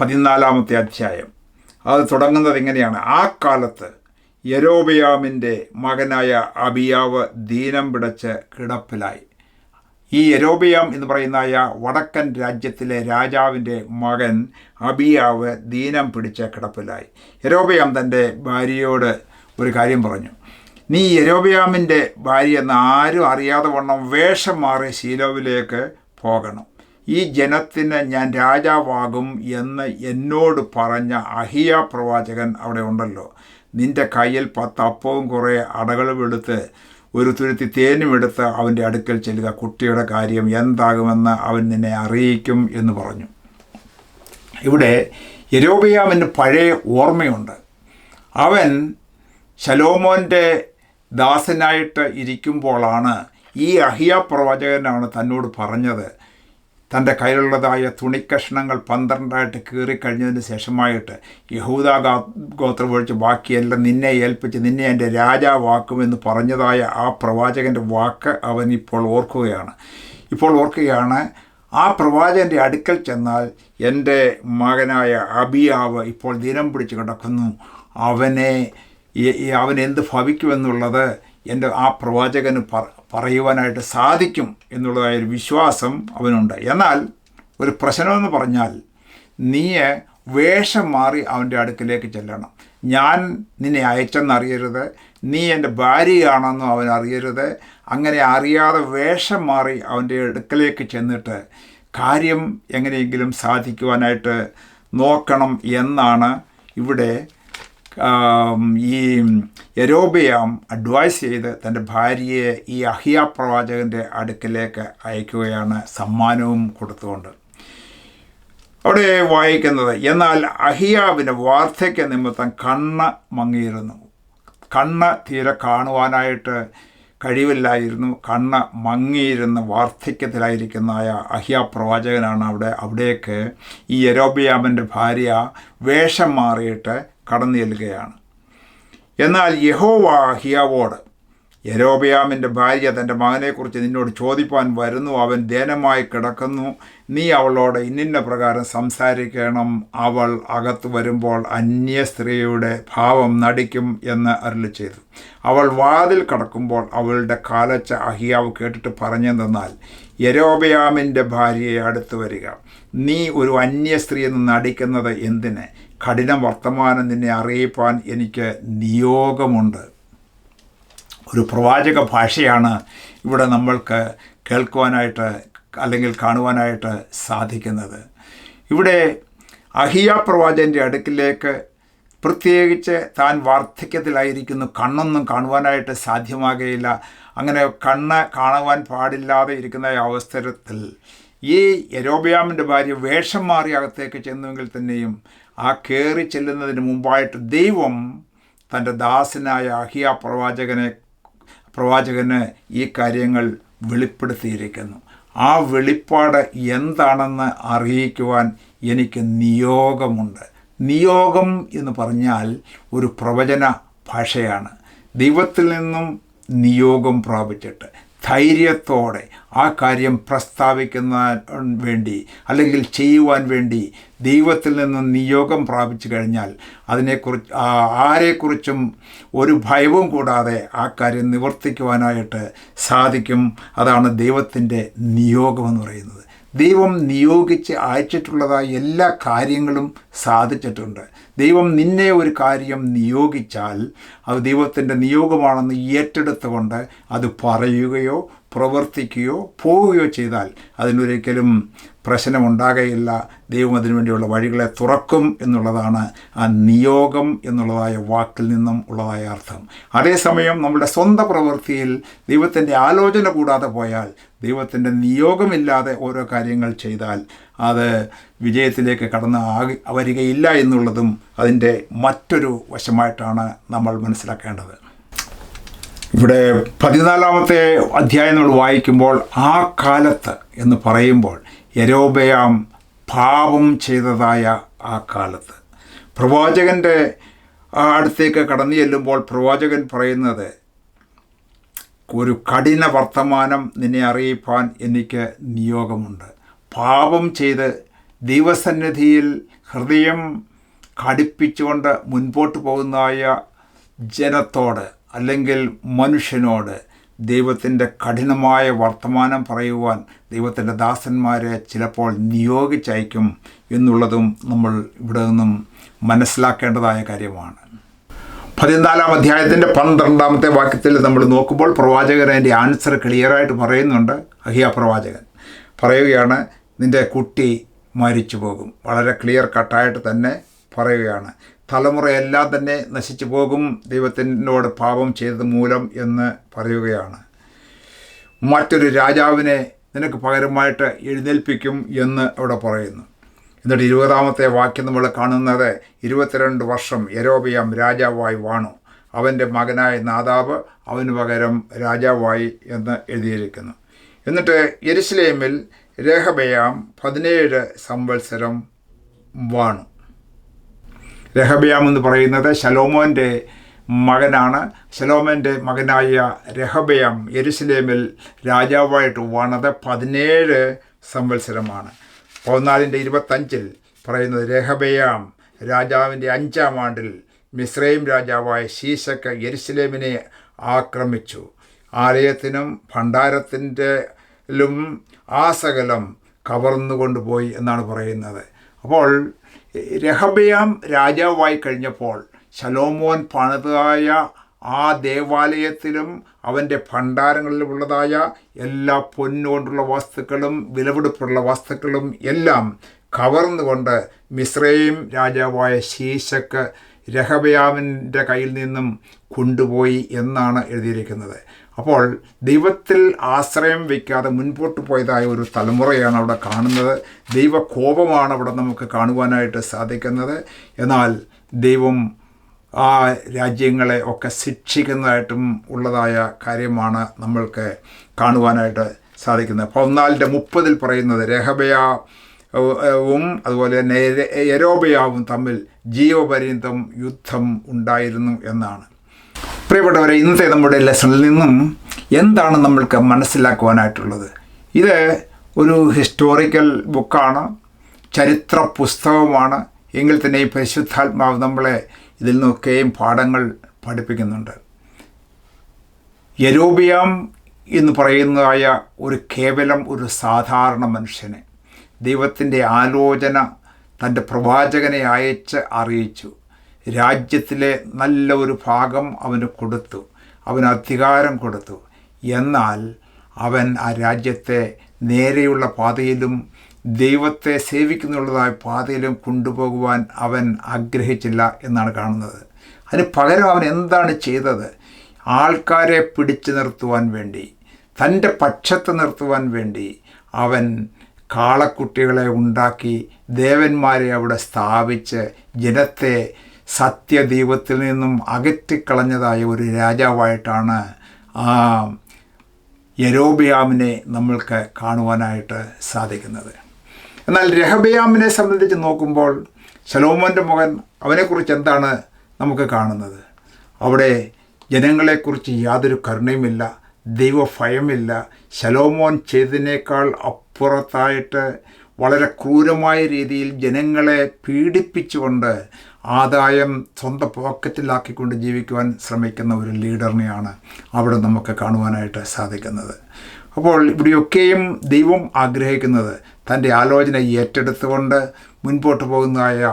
14-ാമത്തെ അധ്യായം അത് തുടങ്ങുന്നത് ഇങ്ങനെയാണ്. ആ കാലത്ത് യൊരോബെയാമിൻ്റെ മകനായ അബിയാവ് ദീനം പിടച്ച് കിടപ്പിലായി. ഈ യൊരോബെയാം എന്ന് പറയുന്ന വടക്കൻ രാജ്യത്തിലെ രാജാവിൻ്റെ മകൻ അബിയാവ് ദീനം പിടിച്ച് കിടപ്പിലായി. യൊരോബെയാം തൻ്റെ ഭാര്യയോട് ഒരു കാര്യം പറഞ്ഞു, നീ യൊരോബെയാമിൻ്റെ ഭാര്യ എന്ന് ആരും അറിയാതെ വണ്ണം വേഷം മാറി ശീലോവിലേക്ക് പോകണം. ഈ ജനത്തിന് ഞാൻ രാജാവാകും എന്ന് എന്നോട് പറഞ്ഞ അഹിയ പ്രവാചകൻ അവിടെ ഉണ്ടല്ലോ. നിൻ്റെ കയ്യിൽ 10 അപ്പവും കുറേ അടകളും എടുത്ത് ഒരു തുരുത്തി തേനും എടുത്ത് അവൻ്റെ അടുക്കൽ ചെല്ലുക. കുട്ടിയുടെ കാര്യം എന്താകുമെന്ന് അവൻ നിന്നെ അറിയിക്കും എന്ന് പറഞ്ഞു. ഇവിടെ യൊരോബെയാമിന് പഴയ ഓർമ്മയുണ്ട്. അവൻ ശലോമോൻ്റെ ദാസനായിട്ട് ഇരിക്കുമ്പോഴാണ് ഈ അഹിയ പ്രവാചകനാണ് തന്നോട് പറഞ്ഞത്, തൻ്റെ കയ്യിലുള്ളതായ തുണിക്കഷ്ണങ്ങൾ 12 കീറിക്കഴിഞ്ഞതിന് ശേഷമായിട്ട് യഹൂദ ഗോത്രം ഒഴിച്ച് ബാക്കിയെല്ലാം നിന്നെ ഏൽപ്പിച്ച് നിന്നെ എൻ്റെ രാജാവാക്കുമെന്ന് പറഞ്ഞതായ ആ പ്രവാചകൻ്റെ വാക്ക് അവൻ ഇപ്പോൾ ഓർക്കുകയാണ്. ആ പ്രവാചകൻ്റെ അടുക്കൽ ചെന്നാൽ എൻ്റെ മകനായ അബിയാവ് ഇപ്പോൾ ദിനം പിടിച്ച് കിടക്കുന്നു, അവൻ എന്ത് ഭവിക്കുമെന്നുള്ളത് എൻ്റെ ആ പ്രവാചകന് പറയുവാനായിട്ട് സാധിക്കും എന്നുള്ളതായൊരു വിശ്വാസം അവനുണ്ട്. എന്നാൽ ഒരു പ്രശ്നമെന്ന് പറഞ്ഞാൽ നീ വേഷം മാറി അവൻ്റെ അടുക്കിലേക്ക് ചെല്ലണം. ഞാൻ നിന്നെ അയച്ചെന്നറിയരുത്, നീ എൻ്റെ ഭാര്യയാണെന്നും അവൻ അറിയരുത്. അങ്ങനെ അറിയാതെ വേഷം മാറി അവൻ്റെ അടുക്കലേക്ക് ചെന്നിട്ട് കാര്യം എങ്ങനെയെങ്കിലും സാധിക്കുവാനായിട്ട് നോക്കണം എന്നാണ് ഇവിടെ ഈ യൊരോബെയാം അഡ്വൈസ് ചെയ്ത് തൻ്റെ ഭാര്യയെ ഈ അഹിയ പ്രവാചകൻ്റെ അടുക്കിലേക്ക് അയക്കുകയാണ്, സമ്മാനവും കൊടുത്തുകൊണ്ട്. അവിടെ വായിക്കുന്നത്, എന്നാൽ അഹിയാവിൻ്റെ വാർദ്ധക്യ നിമിത്തം കണ്ണ് മങ്ങിയിരുന്നു. കണ്ണ് തീരെ കാണുവാനായിട്ട് കഴിവില്ലായിരുന്നു, കണ്ണ് മങ്ങിയിരുന്ന വാർദ്ധക്യത്തിലായിരിക്കുന്നതായ അഹിയ പ്രവാചകനാണ് അവിടേക്ക് ഈ യൊരോബെയാമിൻ്റെ ഭാര്യ വേഷം മാറിയിട്ട് കടന്നു ചെല്ലുകയാണ്. എന്നാൽ യഹോവ അഹിയാവോട്, യൊരോബെയാമിൻ്റെ ഭാര്യ തൻ്റെ മകനെക്കുറിച്ച് നിന്നോട് ചോദിപ്പാൻ വരുന്നു, അവൻ ധ്യാനമായി കിടക്കുന്നു, നീ അവളോട് ഇന്നിന്ന പ്രകാരം സംസാരിക്കണം, അവൾ അകത്ത് വരുമ്പോൾ അന്യ സ്ത്രീയുടെ ഭാവം നടിക്കും എന്ന് അരുളി ചെയ്തു. അവൾ വാതിൽ കടക്കുമ്പോൾ അവളുടെ കാലച്ച അഹിയാവ് കേട്ടിട്ട് പറഞ്ഞെന്നാൽ, യൊരോബെയാമിൻ്റെ ഭാര്യയെ അടുത്ത് വരിക, നീ ഒരു അന്യ സ്ത്രീ എന്ന് നടിക്കുന്നത് എന്തിന്? കഠിന വർത്തമാനം നിന്നെ അറിയിപ്പാൻ എനിക്ക് നിയോഗമുണ്ട്. ഒരു പ്രവാചക ഭാഷയാണ് ഇവിടെ നമ്മൾക്ക് കേൾക്കുവാനായിട്ട് അല്ലെങ്കിൽ കാണുവാനായിട്ട് സാധിക്കുന്നത്. ഇവിടെ അഹിയ പ്രവാചകൻ്റെ അടുക്കിലേക്ക് പ്രത്യേകിച്ച് താൻ വാർദ്ധക്യത്തിലായിരിക്കുന്നു, കണ്ണൊന്നും കാണുവാനായിട്ട് സാധ്യമാകുകയില്ല, അങ്ങനെ കണ്ണ് കാണുവാൻ പാടില്ലാതെ ഇരിക്കുന്ന അവസരത്തിൽ ഈ യൊരോബെയാമിൻ്റെ ഭാര്യ വേഷം മാറി അകത്തേക്ക് ചെന്നുവെങ്കിൽ തന്നെയും ആ കയറി ചെല്ലുന്നതിന് മുമ്പായിട്ട് ദൈവം തൻ്റെ ദാസനായ അഹിയ പ്രവാചകന് ഈ കാര്യങ്ങൾ വെളിപ്പെടുത്തിയിരിക്കുന്നു. ആ വെളിപ്പാട് എന്താണെന്ന് അറിയിക്കുവാൻ എനിക്ക് നിയോഗമുണ്ട്. നിയോഗം എന്ന് പറഞ്ഞാൽ ഒരു പ്രവചന ഭാഷയാണ്. ദൈവത്തിൽ നിന്നും നിയോഗം പ്രാപിച്ചിട്ട് ധൈര്യത്തോടെ ആ കാര്യം പ്രസ്താവിക്കുന്ന വേണ്ടി അല്ലെങ്കിൽ ചെയ്യുവാൻ വേണ്ടി ദൈവത്തിൽ നിന്നും നിയോഗം പ്രാപിച്ചു കഴിഞ്ഞാൽ അതിനെക്കുറിച്ച് ആരെക്കുറിച്ചും ഒരു ഭയവും കൂടാതെ ആ കാര്യം നിവർത്തിക്കുവാനായിട്ട് സാധിക്കും. അതാണ് ദൈവത്തിൻ്റെ നിയോഗമെന്ന് പറയുന്നത്. ദൈവം നിയോഗിച്ച് അയച്ചിട്ടുള്ളതായ എല്ലാ കാര്യങ്ങളും സാധിച്ചിട്ടുണ്ട്. ദൈവം നിന്നെ ഒരു കാര്യം നിയോഗിച്ചാൽ അത് ദൈവത്തിൻ്റെ നിയോഗമാണെന്ന് ഏറ്റെടുത്തുകൊണ്ട് അത് പറയുകയോ പ്രവർത്തിക്കുകയോ പോവുകയോ ചെയ്താൽ അതിനൊരിക്കലും പ്രശ്നമുണ്ടാകുകയില്ല. ദൈവം അതിനുവേണ്ടിയുള്ള വഴികളെ തുറക്കും എന്നുള്ളതാണ് ആ നിയോഗം എന്നുള്ളതായ വാക്കിൽ നിന്നും ഉള്ളതായ അർത്ഥം. അതേസമയം നമ്മുടെ സ്വന്തം പ്രവൃത്തിയിൽ ദൈവത്തിൻ്റെ ആലോചന കൂടാതെ പോയാൽ, ദൈവത്തിൻ്റെ നിയോഗമില്ലാതെ ഓരോ കാര്യങ്ങൾ ചെയ്താൽ അത് വിജയത്തിലേക്ക് കടന്ന് വരികയില്ല എന്നുള്ളതും അതിൻ്റെ മറ്റൊരു വശമായിട്ടാണ് നമ്മൾ മനസ്സിലാക്കേണ്ടത്. ഇവിടെ 14-ാമത്തെ അധ്യായം നമ്മൾ വായിക്കുമ്പോൾ ആ കാലത്ത് എന്ന് പറയുമ്പോൾ യൊരോബെയാം പാപം ചെയ്തതായ ആ കാലത്ത് പ്രവാചകൻ്റെ അടുത്തേക്ക് കടന്നു ചെല്ലുമ്പോൾ പ്രവാചകൻ പറയുന്നത്, ഒരു കഠിന വർത്തമാനം നിന്നെ അറിയിപ്പാൻ എനിക്ക് നിയോഗമുണ്ട്. പാപം ചെയ്ത് ദൈവസന്നിധിയിൽ ഹൃദയം കടുപ്പിച്ചുകൊണ്ട് മുൻപോട്ട് പോകുന്നതായ ജനത്തോട് അല്ലെങ്കിൽ മനുഷ്യനോട് ദൈവത്തിൻ്റെ കഠിനമായ വർത്തമാനം പറയുവാൻ ദൈവത്തിൻ്റെ ദാസന്മാരെ ചിലപ്പോൾ നിയോഗിച്ചയക്കും എന്നുള്ളതും നമ്മൾ ഇവിടെ നിന്നും മനസ്സിലാക്കേണ്ടതായ കാര്യമാണ്. 14-ാം അധ്യായത്തിൻ്റെ 12-ാമത്തെ വാക്യത്തിൽ നമ്മൾ നോക്കുമ്പോൾ പ്രവാചകൻ അതിൻ്റെ ആൻസർ ക്ലിയറായിട്ട് പറയുന്നുണ്ട്. അഹിയ പ്രവാചകൻ പറയുകയാണ്, നിൻ്റെ കുട്ടി മരിച്ചു പോകും. വളരെ ക്ലിയർ കട്ടായിട്ട് തന്നെ പറയുകയാണ്. തലമുറയെല്ലാം തന്നെ നശിച്ചു പോകും ദൈവത്തിനോട് പാപം ചെയ്തത് മൂലം എന്ന് പറയുകയാണ്. മറ്റൊരു രാജാവിനെ നിനക്ക് പകരമായിട്ട് എഴുന്നേൽപ്പിക്കും എന്ന് അവിടെ പറയുന്നു. എന്നിട്ട് 20-ാമത്തെ വാക്യം നമ്മൾ കാണുന്നത്, 22 വർഷം യൊരോബെയാം രാജാവായി വാണു, അവൻ്റെ മകനായ നാദാബ് അവന് പകരം രാജാവായി എന്ന് എഴുതിയിരിക്കുന്നു. എന്നിട്ട് യെരുശലേമിൽ രെഹബെയാം 17 സംവത്സരം വാണു. രെഹബെയാം എന്ന് പറയുന്നത് ശലോമോൻ്റെ മകനാണ്. ശലോമോൻ്റെ മകനായ രെഹബെയാം യെരുശലേമിൽ രാജാവായിട്ട് വാണത് 17 സംവത്സരമാണ്. 14-25 പറയുന്നത്, രെഹബെയാം രാജാവിൻ്റെ 5-ാം ആണ്ടിൽ മിസ്രയീം രാജാവായ ശീശക്ക് യെരുശലേമിനെ ആക്രമിച്ചു. ആലയത്തിനും ഭണ്ഡാരത്തിൻ്റെലും ആ സകലം കവർന്നുകൊണ്ടുപോയി എന്നാണ് പറയുന്നത്. അപ്പോൾ രെഹബെയാം രാജാവായി കഴിഞ്ഞപ്പോൾ ശലോമോൻ പണിതായ ആ ദേവാലയത്തിലും അവൻ്റെ ഭണ്ഡാരങ്ങളിലുമുള്ളതായ എല്ലാ പൊന്നുകൊണ്ടുള്ള വസ്തുക്കളും വിലപിടിപ്പുള്ള വസ്തുക്കളും എല്ലാം കവർന്നുകൊണ്ട് മിസ്രയീം രാജാവായ ശീശക്ക് രെഹബെയാമിൻ്റെ കയ്യിൽ നിന്നും കൊണ്ടുപോയി എന്നാണ് എഴുതിയിരിക്കുന്നത്. അപ്പോൾ ദൈവത്തിൽ ആശ്രയം വയ്ക്കാതെ മുൻപോട്ട് പോയതായ ഒരു തലമുറയാണ് അവിടെ കാണുന്നത്. ദൈവകോപമാണ് അവിടെ നമുക്ക് കാണുവാനായിട്ട് സാധിക്കുന്നത്. എന്നാൽ ദൈവം ആ രാജ്യങ്ങളെ ഒക്കെ ശിക്ഷിക്കുന്നതായിട്ടും ഉള്ളതായ കാര്യമാണ് നമ്മൾക്ക് കാണുവാനായിട്ട് സാധിക്കുന്നത്. 14:30 പറയുന്നത് രഹബയാവും അതുപോലെ തന്നെ യൊരോബയാവും തമ്മിൽ ജീവപര്യന്തം യുദ്ധം ഉണ്ടായിരുന്നു എന്നാണ്. പ്രിയപ്പെട്ടവരെ, ഇന്നത്തെ നമ്മുടെ ലെസണിൽ നിന്നും എന്താണ് നമ്മൾക്ക് മനസ്സിലാക്കുവാനായിട്ടുള്ളത്? ഇത് ഒരു ഹിസ്റ്റോറിക്കൽ ബുക്കാണ്, ചരിത്ര പുസ്തകമാണ്. എങ്കിൽ തന്നെ ഈ പരിശുദ്ധാത്മാവ് നമ്മളെ ഇതിൽ നിന്നൊക്കെയും പാഠങ്ങൾ പഠിപ്പിക്കുന്നുണ്ട്. യൊരോബയാം എന്ന് പറയുന്നതായ കേവലം ഒരു സാധാരണ മനുഷ്യനെ ദൈവത്തിൻ്റെ ആലോചന തൻ്റെ പ്രവാചകനെ അയച്ച് അറിയിച്ചു. രാജ്യത്തിലെ നല്ല ഒരു ഭാഗം അവന് കൊടുത്തു, അവന് അധികാരം കൊടുത്തു. എന്നാൽ അവൻ ആ രാജ്യത്തെ നേരെയുള്ള പാതയിലും ദൈവത്തെ സേവിക്കുന്നുള്ളതായ പാതയിലും കൊണ്ടുപോകുവാൻ അവൻ ആഗ്രഹിച്ചില്ല എന്നാണ് കാണുന്നത്. അതിന് പകരം അവൻ എന്താണ് ചെയ്തത്? ആൾക്കാരെ പിടിച്ചു നിർത്തുവാൻ വേണ്ടി, തൻ്റെ പക്ഷത്ത് നിർത്തുവാൻ വേണ്ടി അവൻ കാളക്കുട്ടികളെ ഉണ്ടാക്കി ദേവന്മാരെ അവിടെ സ്ഥാപിച്ച് ജനത്തെ സത്യദൈവത്തിൽ നിന്നും അകറ്റിക്കളഞ്ഞതായ ഒരു രാജാവായിട്ടാണ് ആ യൊരോബയാമിനെ നമ്മൾക്ക് കാണുവാനായിട്ട് സാധിക്കുന്നത്. എന്നാൽ രഹബയാമിനെ സംബന്ധിച്ച് നോക്കുമ്പോൾ ശലോമോൻ്റെ മകൻ, അവനെക്കുറിച്ച് എന്താണ് നമുക്ക് കാണുന്നത്? അവിടെ ജനങ്ങളെക്കുറിച്ച് യാതൊരു കരുണയുമില്ല, ദൈവഭയമില്ല. ശലോമോൻ ചെയ്തതിനേക്കാൾ അപ്പുറത്തായിട്ട് വളരെ ക്രൂരമായ രീതിയിൽ ജനങ്ങളെ പീഡിപ്പിച്ചുകൊണ്ട് ആദായം സ്വന്തം പോക്കറ്റിലാക്കിക്കൊണ്ട് ജീവിക്കുവാൻ ശ്രമിക്കുന്ന ഒരു ലീഡറിനെയാണ് അവിടെ നമുക്ക് കാണുവാനായിട്ട് സാധിക്കുന്നത്. അപ്പോൾ ഇവിടെയൊക്കെയും ദൈവം ആഗ്രഹിക്കുന്നത് തൻ്റെ ആലോചന ഏറ്റെടുത്തുകൊണ്ട് മുൻപോട്ട് പോകുന്നതായ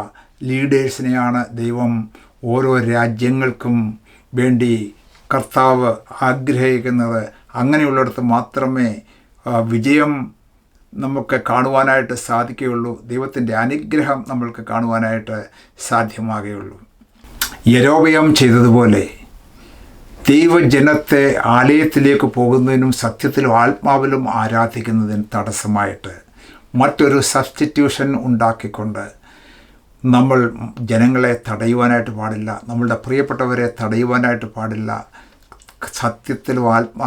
ലീഡേഴ്സിനെയാണ് ദൈവം ഓരോ രാജ്യങ്ങൾക്കും വേണ്ടി കർത്താവ് ആഗ്രഹിക്കുന്നത്. അങ്ങനെയുള്ളിടത്ത് മാത്രമേ വിജയം നമുക്ക് കാണുവാനായിട്ട് സാധിക്കുകയുള്ളൂ, ദൈവത്തിൻ്റെ അനുഗ്രഹം നമ്മൾക്ക് കാണുവാനായിട്ട് സാധ്യമാകുകയുള്ളൂ. യൊരോബയാം ചെയ്തതുപോലെ ദൈവജനത്തെ ആലയത്തിലേക്ക് പോകുന്നതിനും സത്യത്തിലും ആത്മാവിലും ആരാധിക്കുന്നതിനും തടസ്സമായിട്ട് മറ്റൊരു സബ്സ്റ്റിറ്റ്യൂഷൻ ഉണ്ടാക്കിക്കൊണ്ട് നമ്മൾ ജനങ്ങളെ തടയുവാനായിട്ട് പാടില്ല, നമ്മളുടെ പ്രിയപ്പെട്ടവരെ തടയുവാനായിട്ട് പാടില്ല. സത്യത്തിലും